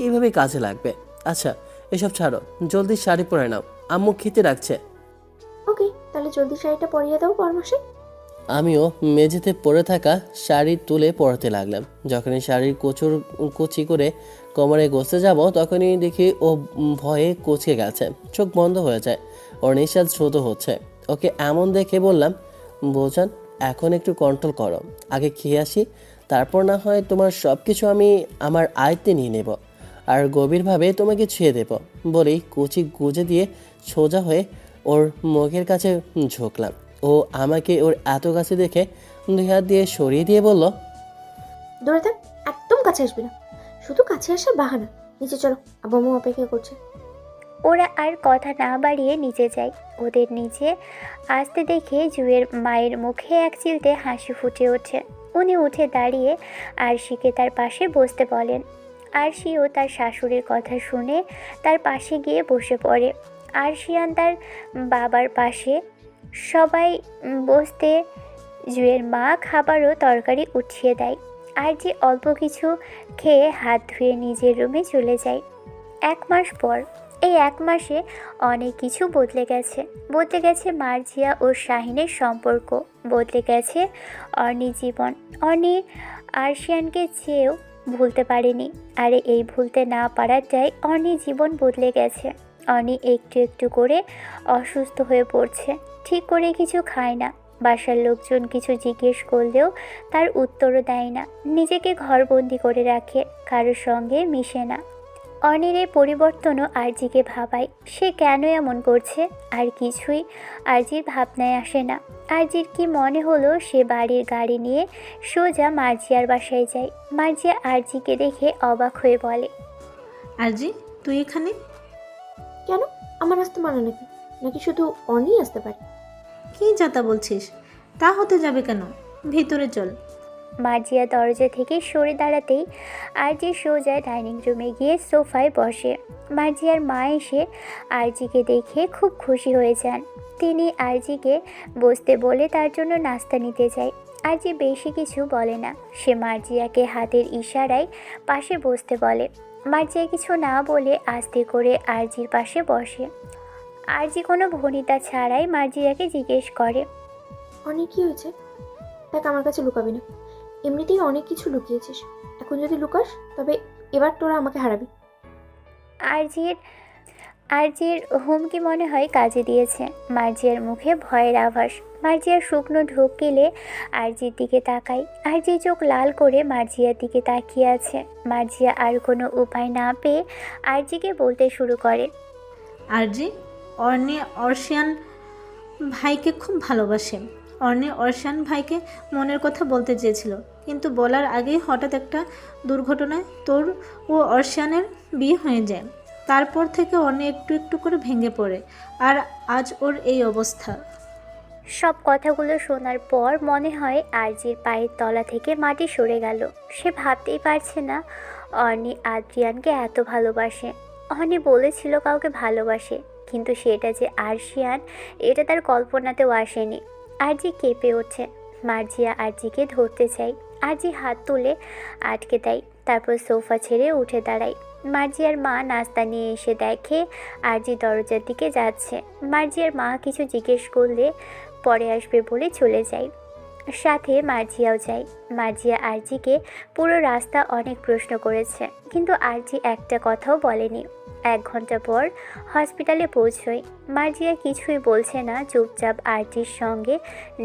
এইভাবে কাজে লাগবে। আচ্ছা, এসব ছাড়ো, জলদি শাড়ি পরে নাও, আম্মু খেতে রাখছে। ওকে, তাহলে জলদি শাড়িটা পরিয়ে দাও বরমশাই। আমিও মেঝেতে পড়ে থাকা শাড়ি তুলে পরাতে লাগলাম। যখনই শাড়ির কুচি করে কোমরে গোছতে যাব তখনই দেখি ও ভয়ে কুচকে গেছে, চোখ বন্ধ হয়ে যায়, ওর নিঃশ্বাস দ্রুত হচ্ছে। ওকে এমন দেখে বললাম, বোঝান এখন একটু কন্ট্রোল করো, আগে খেয়ে আসি, তারপর না হয় তোমার সব কিছু আমি আমার আয়ত্তে নিয়ে নেব আর গভীরভাবে তোমাকে ছুঁয়ে দেব। বলেই কুচি গুজে দিয়ে সোজা হয়ে ওর মুখের কাছে ঝুঁকলাম। ও আমাকে ওর এত কাছে দেখে 2 হাত দিয়ে সরিয়ে দিয়ে বলল, দূরে থাক, একদম কাছে আসবি না, শুধু কাছে আসার বাহানা। নিচে চলো, আব্বু আম্মু অপেক্ষা করছে। ওরা আর কথা না বাড়িয়ে নিচে যায়। ওদের নিচে আসতে দেখে জুয়ের মায়ের মুখে এক চিলতে হাসি ফুটে ওঠে। উনি উঠে দাঁড়িয়ে আরশিকে তার পাশে বসতে বলেন। আরশিও তার শাশুড়ির কথা শুনে তার পাশে গিয়ে বসে পড়ে। আরশিয়ান তার বাবার পাশে। সবাই বসতে জুয়ের মা খাবার ও তরকারি উঠিয়ে দেয়। আর যে অল্প কিছু খেয়ে হাত ধুয়ে নিজের রুমে চলে যায়। 1 মাস পর। এই 1 মাসে অনেক কিছু বদলে গেছে। বদলে গেছে মার্জিয়া ও শাহিনের সম্পর্ক, বদলে গেছে অর্নির জীবন। অর্নি আরশিয়ানকে চেয়েও ভুলতে পারেনি, আর এই ভুলতে না পারাটাই অর্নির জীবন বদলে গেছে। অর্নি একটু একটু করে অসুস্থ হয়ে পড়ছে, ঠিক করে কিছু খায় না, বাসার লোকজন কিছু জিজ্ঞেস করলেও তার উত্তরও দেয় না, নিজেকে ঘরবন্দি করে রাখে, কারোর সঙ্গে মিশে না। অনির এই পরিবর্তনও আরজিকে ভাবায়, সে কেন এমন করছে। আর কিছুই আরজির ভাবনায় আসে না। আরজির কি মনে হলো সে বাড়ির গাড়ি নিয়ে সোজা মার্জিয়ার বাসায় যায়। মার্জিয়া আরজিকে দেখে অবাক হয়ে বলে, আরজি, তুই এখানে? কেন, আমার আসতে মানা নাকি? নাকি শুধু অনি আসতে পারে? কি যাতা বলছিস? তা হতে যাবে কেন? ভিতরে চল। মার্জিয়া দরজা থেকে সরে দাঁড়াতেই আরজি সোজা ডাইনিং রুমে গিয়ে সোফায় বসে। মার্জিয়ার মা এসে আরজিকে দেখে খুব খুশি হয়ে যান। তিনি আরজিকে বসতে বলে তার জন্য নাস্তা নিতে যায়। আরজি বেশি কিছু বলে না, সে মার্জিয়াকে হাতের ইশারায় পাশে বসতে বলে। মার্জিয়া কিছু না বলে আস্তে করে আরজির পাশে বসে। আরজি কোনো ভনিতা ছাড়াই মার্জিয়াকে জিজ্ঞেস করে, অনেক কি হয়েছে? দেখ, আমার কাছে লুকাবি না, এমনিতেই অনেক কিছু লুকিয়েছিস, এখন যদি লুকাস তবে এবার তোরা আমাকে হারাবি। আরজির হুমকি মনে হয় কাজে দিয়েছে। মার্জিয়ার মুখে ভয়ের আভাস। মার্জিয়ার শুকনো ঢোক গেলে আরজির দিকে তাকায়। আরজি চোখ লাল করে মার্জিয়ার দিকে তাকিয়ে আছে। মার্জিয়া আর কোনো উপায় না পেয়ে আরজিকে বলতে শুরু করে, আরজি, অর্নি অর্শিয়ান ভাইকে খুব ভালোবাসে। অর্নি অর্শিয়ান ভাইকে মনের কথা বলতে চেয়েছিল, কিন্তু বলার আগেই হঠাৎ একটা দুর্ঘটনায় তোর ও অর্শিয়ানের বিয়ে হয়ে যায়। তারপর থেকে অর্নি একটু একটু করে ভেঙে পড়ে, আর আজ ওর এই অবস্থা। সব কথাগুলো শোনার পর মনে হয় আরজির পায়ের তলা থেকে মাটি সরে গেল। সে ভাবতেই পারছে না অর্নি আদ্রিয়ানকে এত ভালোবাসে। অর্নি বলেছিল কাউকে ভালোবাসে, কিন্তু সেটা যে আরশিয়ান এটা তার কল্পনাতেও আসেনি। আরজি কেঁপে ওঠে। মার্জিয়া আরজিকে ধরতে চাই, আরজি হাত তুলে আটকে দেয়। তারপর সোফা ছেড়ে উঠে দাঁড়ায়। মার্জিয়ার মা নাস্তা নিয়ে এসে দেখে আরজি দরজার দিকে যাচ্ছে। মার্জিয়ার মা কিছু জিজ্ঞেস করলে পরে আসবে বলে চলে যায়, সাথে মার্জিয়াও যায়। মার্জিয়া আরজিকে পুরো রাস্তা অনেক প্রশ্ন করেছে, কিন্তু আরজি একটা কথাও বলেনি। 1 ঘন্টা পর হসপিটালে পৌঁছয়। মার্জিয়া কিছুই বলছে না, চুপচাপ আরজির সঙ্গে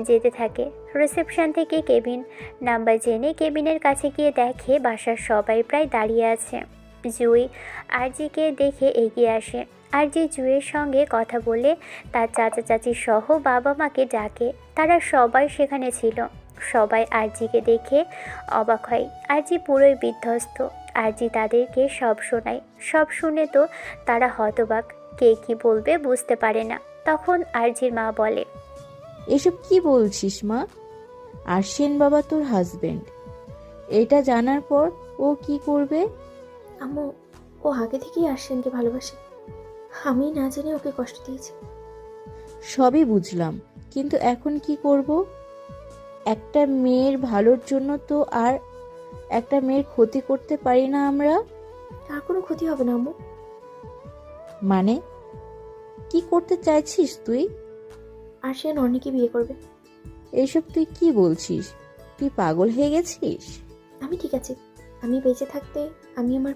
যেতে থাকে। রিসেপশন থেকে কেবিন নাম্বার জেনে কেবিনের কাছে গিয়ে দেখে বাসার সবাই প্রায় দাঁড়িয়ে আছে। জুই আরজিকে দেখে এগিয়ে আসে। আরজি জুইয়ের সঙ্গে কথা বলে তার চাচা চাচি সহ বাবা মাকে ডাকে। তারা সবাই সেখানে ছিল। সবাই আরজিকে দেখে অবাক হয়। আরজি পুরোই বিধ্বস্ত। আরজি তাদেরকে সব শোনায়। সব শুনে তো তারা হতবাক, কে কি বলবে বুঝতে পারে না। তখন আরজির মা বলে, এসব কি বলছিস মা? আরশিয়ান বাবা তোর হাজবেন্ড, এটা জানার পর ও কি করবে? আম্মু, ও আগে থেকেই আরশিয়ানকে ভালোবাসে, আমি না জেনে ওকে কষ্ট দিয়েছি। সবই বুঝলাম, কিন্তু এখন কি করব? একটা মেয়ের ভালোর জন্য তো আর একটা মেয়ের ক্ষতি করতে পারি না আমরা। আর কোনো ক্ষতি হবে না আম্মু, মানে কি করতে চাইছিস তুই? আরশিয়ান অর্ণিকে বিয়ে করবে। এইসব তুই কি বলছিস? তুই পাগল হয়ে গেছিস? আমি ঠিক আছে, আমি বেঁচে থাকতে আমি আমার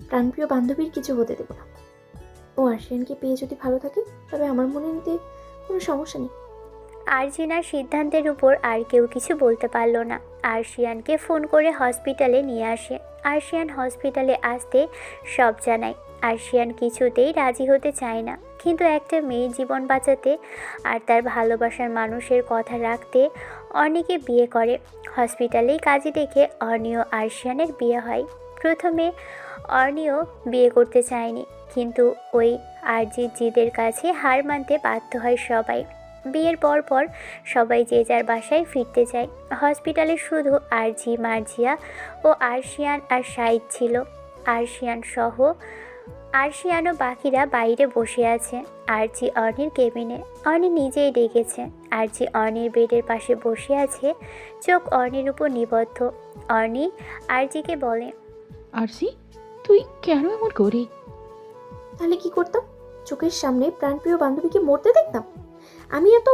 প্রাণপ্রিয় বান্ধবীর কিছু হতে দেবো না। ও আরশিয়ানকে পেয়ে যদি ভালো থাকে তবে আমার মনে নিতে কোনো সমস্যা নেই। আরজিনার সিদ্ধান্তের উপর আর কেউ কিছু বলতে পারল না। আরশিয়ানকে ফোন করে হসপিটালে নিয়ে আসে। আরশিয়ান হসপিটালে আসতে সব জানায়। আরশিয়ান কিছুতেই রাজি হতে চায় না, কিন্তু একটা মেয়ের জীবন বাঁচাতে আর তার ভালোবাসার মানুষের কথা রাখতে অর্ণিকে বিয়ে করে। হসপিটালেই কাজে দেখে অর্ণি ও আরশিয়ানের বিয়ে হয়। প্রথমে অর্ণিও বিয়ে করতে চায়নি, কিন্তু ওই আরজির জিদের কাছে হার মানতে বাধ্য হয় সবাই। বিয়ের পর সবাই যে যার বাসায় ফিরতে যায়। হসপিটালে শুধু আরজি, মার্জিয়া ও আরশিয়ান আর শাহিদ ছিল। আরশিয়ানও বাকিরা বাইরে বসে আছে। আরজি অর্ণির কেবিনে। অর্ণি নিজেই ডেকেছে। আরজি অর্ণির বেডের পাশে বসে আছে, চোখ অর্ণির উপর নিবদ্ধ। অর্ণি আরজিকে বলে, আরজি, তুই কেন এমন করি? তাহলে কি করতাম? চোখের সামনে প্রাণপ্রিয় বান্ধবীকে মরতে দেখতাম? আমি এত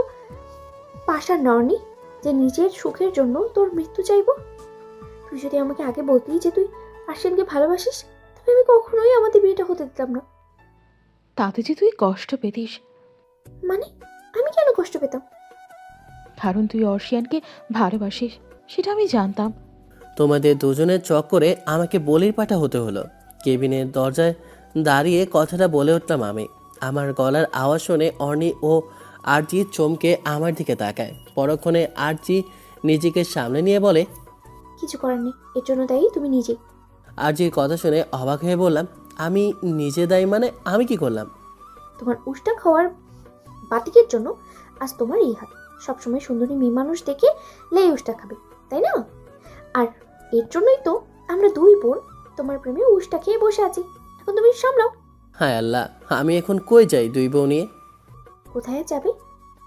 পাষাণ নর্নি যে নিজের সুখের জন্য তোর মৃত্যু চাইবো? তুই যদি আমাকে আগে বলতি যে তুই আরশিয়ানকে ভালোবাসিস, তবে আমি কখনোই আমাদের বিয়েটা হতে দিতাম না। তাতে যে তুই কষ্ট পেতিস। মানে আমি কেন কষ্ট পেতাম? কারণ তুই অর্শিয়ানকে ভালোবাসিস, সেটা আমি জানতাম। তোমাদের দুজনের চক্করে আমাকে বলির পাঠা হতে হলো। কেবিনের দরজায় দাঁড়িয়ে কথাটা বলে উঠলাম আমি। আমার গলার আওয়াজ শুনে অর্ণি ও আরজি চমকে আমার দিকে তাকায়। পরক্ষণে আরজি নিজেকে সামনে নিয়ে বলে, কিছু করার নেই, এর জন্য দায়ী তুমি নিজেই। আরজির কথা শুনে অবাক হয়ে বললাম, আমি নিজে দায়ী মানে? আমি কি করলাম? তোমার উষ্টা খাওয়ার বাতিকের জন্য আজ তোমার এই হাত। সবসময় সুন্দরী মেয়ে মানুষ দেখে লেই উষ্টা খাবে, তাই না? আর এর জন্যই তো আমরা দুই বোন তোমার প্রেমে উষ্টা খেয়ে বসে আছি। এখন তুমি সামলাও। হায় আল্লাহ, আমি এখন কই যাই দুই বউ নিয়ে? কোথায় যাবে?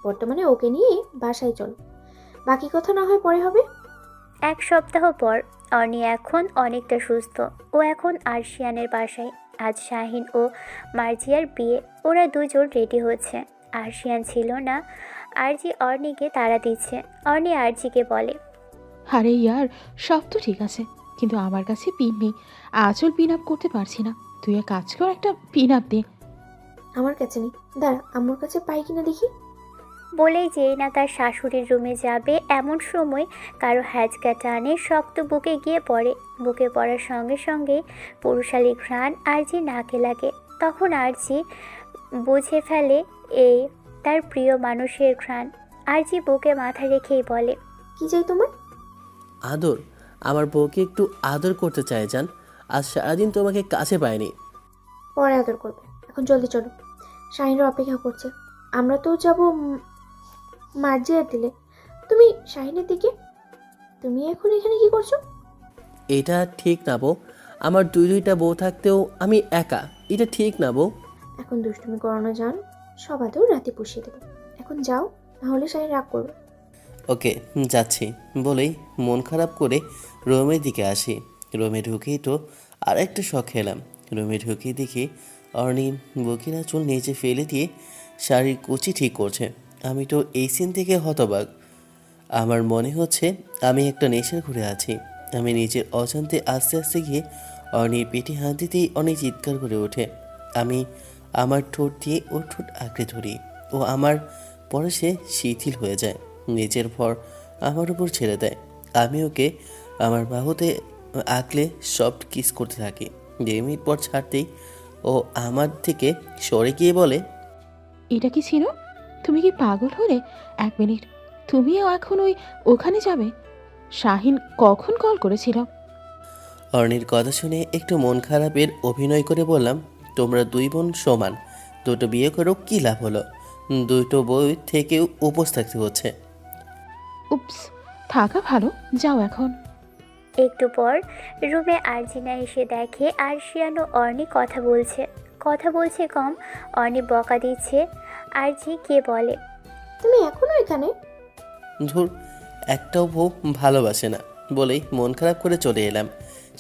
বর্তমানে ওকে নিয়ে বাসায় চলো, বাকি কথা না হয় পরে হবে। এক সপ্তাহ পর অর্ণি এখন অনেকটা সুস্থ। ও এখন আরশিয়ানের বাসায়। আজ শাহিন ও মার্জিয়ার বিয়ে। ওরা দুজন রেডি হচ্ছে। আরশিয়ান ছিল না। আরজি অর্ণিকে তাড়া দিচ্ছে। অর্ণি আরজিকে বলে, আরে ইয়ার, সব তো ঠিক আছে, কিন্তু আমার কাছে পিন নেই। আঁচল পিন আপ করতে পারছি না। তুই এক কাজ কর, একটা পিন আপ দে। আমার কাছে নেই, দাঁড়া আমার কাছে পাই কিনা দেখি। বলেই যেই না তার শাশুড়ির রুমে যাবে, এমন সময় কারো হ্যাচকা টানে শক্ত বুকে গিয়ে পড়ে। বুকে পড়ার সঙ্গে সঙ্গে পুরুষালী ঘ্রাণ আরজি নাকে লাগে। তখন আরজি বুঝে ফেলে এই তার প্রিয় মানুষের ঘ্রাণ। আরজি বুকে মাথা রেখেই বলে, কি চাই তোমার? আদর। আমার বউকে একটু আদর করতে চাই জান। আজ সারাদিন তোমাকে কাছে পাইনি। পরে আদর করবে, এখন জলদি চলো, শাহিনের অপেক্ষা করছে। আমরা তো যাবো মার্জিয়ার দিলে, তুমি শাহিনের দিকে। তুমি এখন এখানে কি করছো? এটা ঠিক না বউ। আমার দুইটা বউ থাকতেও আমি একা। এটা ঠিক না বউ। এখন দুষ্টুমি করানো যান, সব আদর রাতে পুষিয়ে দেবো। এখন যাও, নাহলে শাহিন রাগ করবে। ওকে, যাচ্ছি বলেই মন খারাপ করে রুমের দিকে আসি। রুমে ঢুকেই তো আর একটা শখ খেলাম। রুমে ঢুকেই দেখি অর্ণি বকিনা চুল নিচে ফেলে দিয়ে শাড়ির কুচি ঠিক করছে। আমি তো এই সিন থেকে হতবাক। আমার মনে হচ্ছে আমি একটা নেশার ঘুরে আছি। আমি নিজের অজান্তে আস্তে আস্তে গিয়ে অর্ণির পেটে হাত দিতেই অনেক চিৎকার করে ওঠে। আমি আমার ঠোঁট দিয়ে ওর ঠোঁট আঁকড়ে ধরি। ও আমার পরে সে শিথিল হয়ে যায়, নিজের ভর আমার উপর ছেড়ে দেয়। আমি ওকে আমার বাহুতে আঁকলে সফট কিস করতে থাকি। 2 মিনিট পর ছাড়তেই ও আমার থেকে সরে গিয়ে বলে, এটা কি ছিল? তুমি কি পাগল হলে? 1 মিনিট, তুমিও এখন ওখানে যাবে? শাহিন কখন কল করেছিল? অর্ণির কথা শুনে একটু মন খারাপের অভিনয় করে বললাম, তোমরা 2 বোন সমান, দুটো বিয়ে করো কি লাভ হলো? দুটো বই থেকেও উপোস থাকতে হচ্ছে। উপস, থাকা ভালো, যাও এখন। একটু পর রুমে আরজিনা এসে দেখে আরশিয়ান ও অর্ণি কথা বলছে কম, অর্ণি বকা দিচ্ছে। আরজি কে বলে, তুমি এখনো এখানে? ধুর, একটাও বউ ভালোবাসে না বলেই মন খারাপ করে চলে এলাম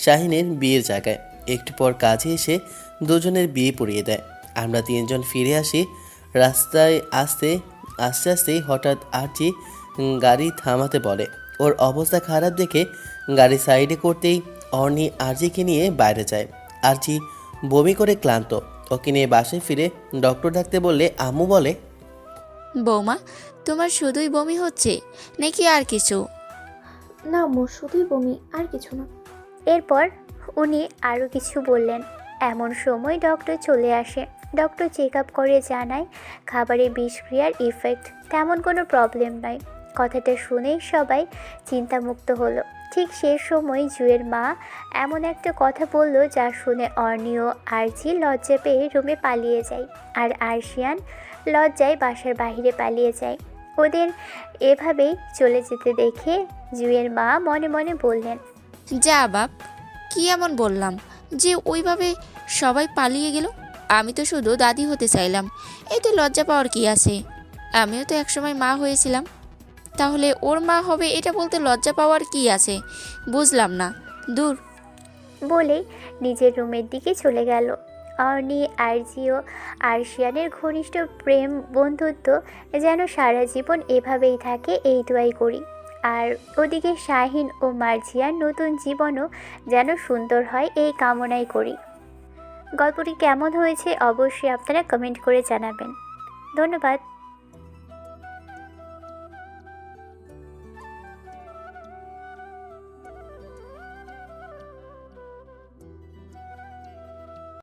শাহিনের বিয়ের জায়গায়। একটু পর কাজে এসে দুজনের বিয়ে পড়িয়ে দেয়। আমরা তিনজন ফিরে আসি। রাস্তায় আস্তে আস্তেই হঠাৎ আরজি গাড়ি থামাতে বলে। ওর অবস্থা খারাপ দেখে গাড়ি সাইডে করতেই অর্নি আরজিকে নিয়ে বাইরে যায়। আরজি বমি করে ক্লান্ত। ওকে নিয়ে বাসায় ফিরে ডক্টর ডাকতে বললে আম্মু বলে, বৌমা, তোমার শুধুই বমি হচ্ছে নাকি আর কিছু? না মোর শুধুই বমি, আর কিছু না। এরপর উনি আরও কিছু বললেন। এমন সময় ডক্টর চলে আসে। ডক্টর চেক আপ করে জানায় খাবারে বিষক্রিয়ার ইফেক্ট, তেমন কোনো প্রবলেম নয়। কথাটা শুনেই সবাই চিন্তামুক্ত হলো। ঠিক সে সময় জুয়ের মা এমন একটা কথা বলল যা শুনে অর্নি ও আরজি লজ্জা পেয়ে রুমে পালিয়ে যায়, আর আরশিয়ান লজ্জায় বাসার বাইরে পালিয়ে যায়। ওদের এভাবেই চলে যেতে দেখে জুয়ের মা মনে মনে বললেন, যা বাপ, কি এমন বললাম যে ওইভাবে সবাই পালিয়ে গেল? আমি তো শুধু দাদি হতে চাইলাম, এতে লজ্জা পাওয়ার কি আছে? আমিও তো একসময় মা হয়েছিলাম, তাহলে ওর মা হবে এটা বলতে লজ্জা পাওয়ার কি আছে? বুঝলাম না, দূর। বলে নিজের রুমের দিকে চলে গেল। অর্নি, আরজি ও আরশিয়ানের ঘনিষ্ঠ প্রেম বন্ধুত্ব যেন সারা জীবন এভাবেই থাকে, এই দোয়াই করি। আর ওদিকে শাহিন ও মার্জিয়ার নতুন জীবনও যেন সুন্দর হয়, এই কামনাই করি। গল্পটি কেমন হয়েছে অবশ্যই আপনারা কমেন্ট করে জানাবেন। ধন্যবাদ।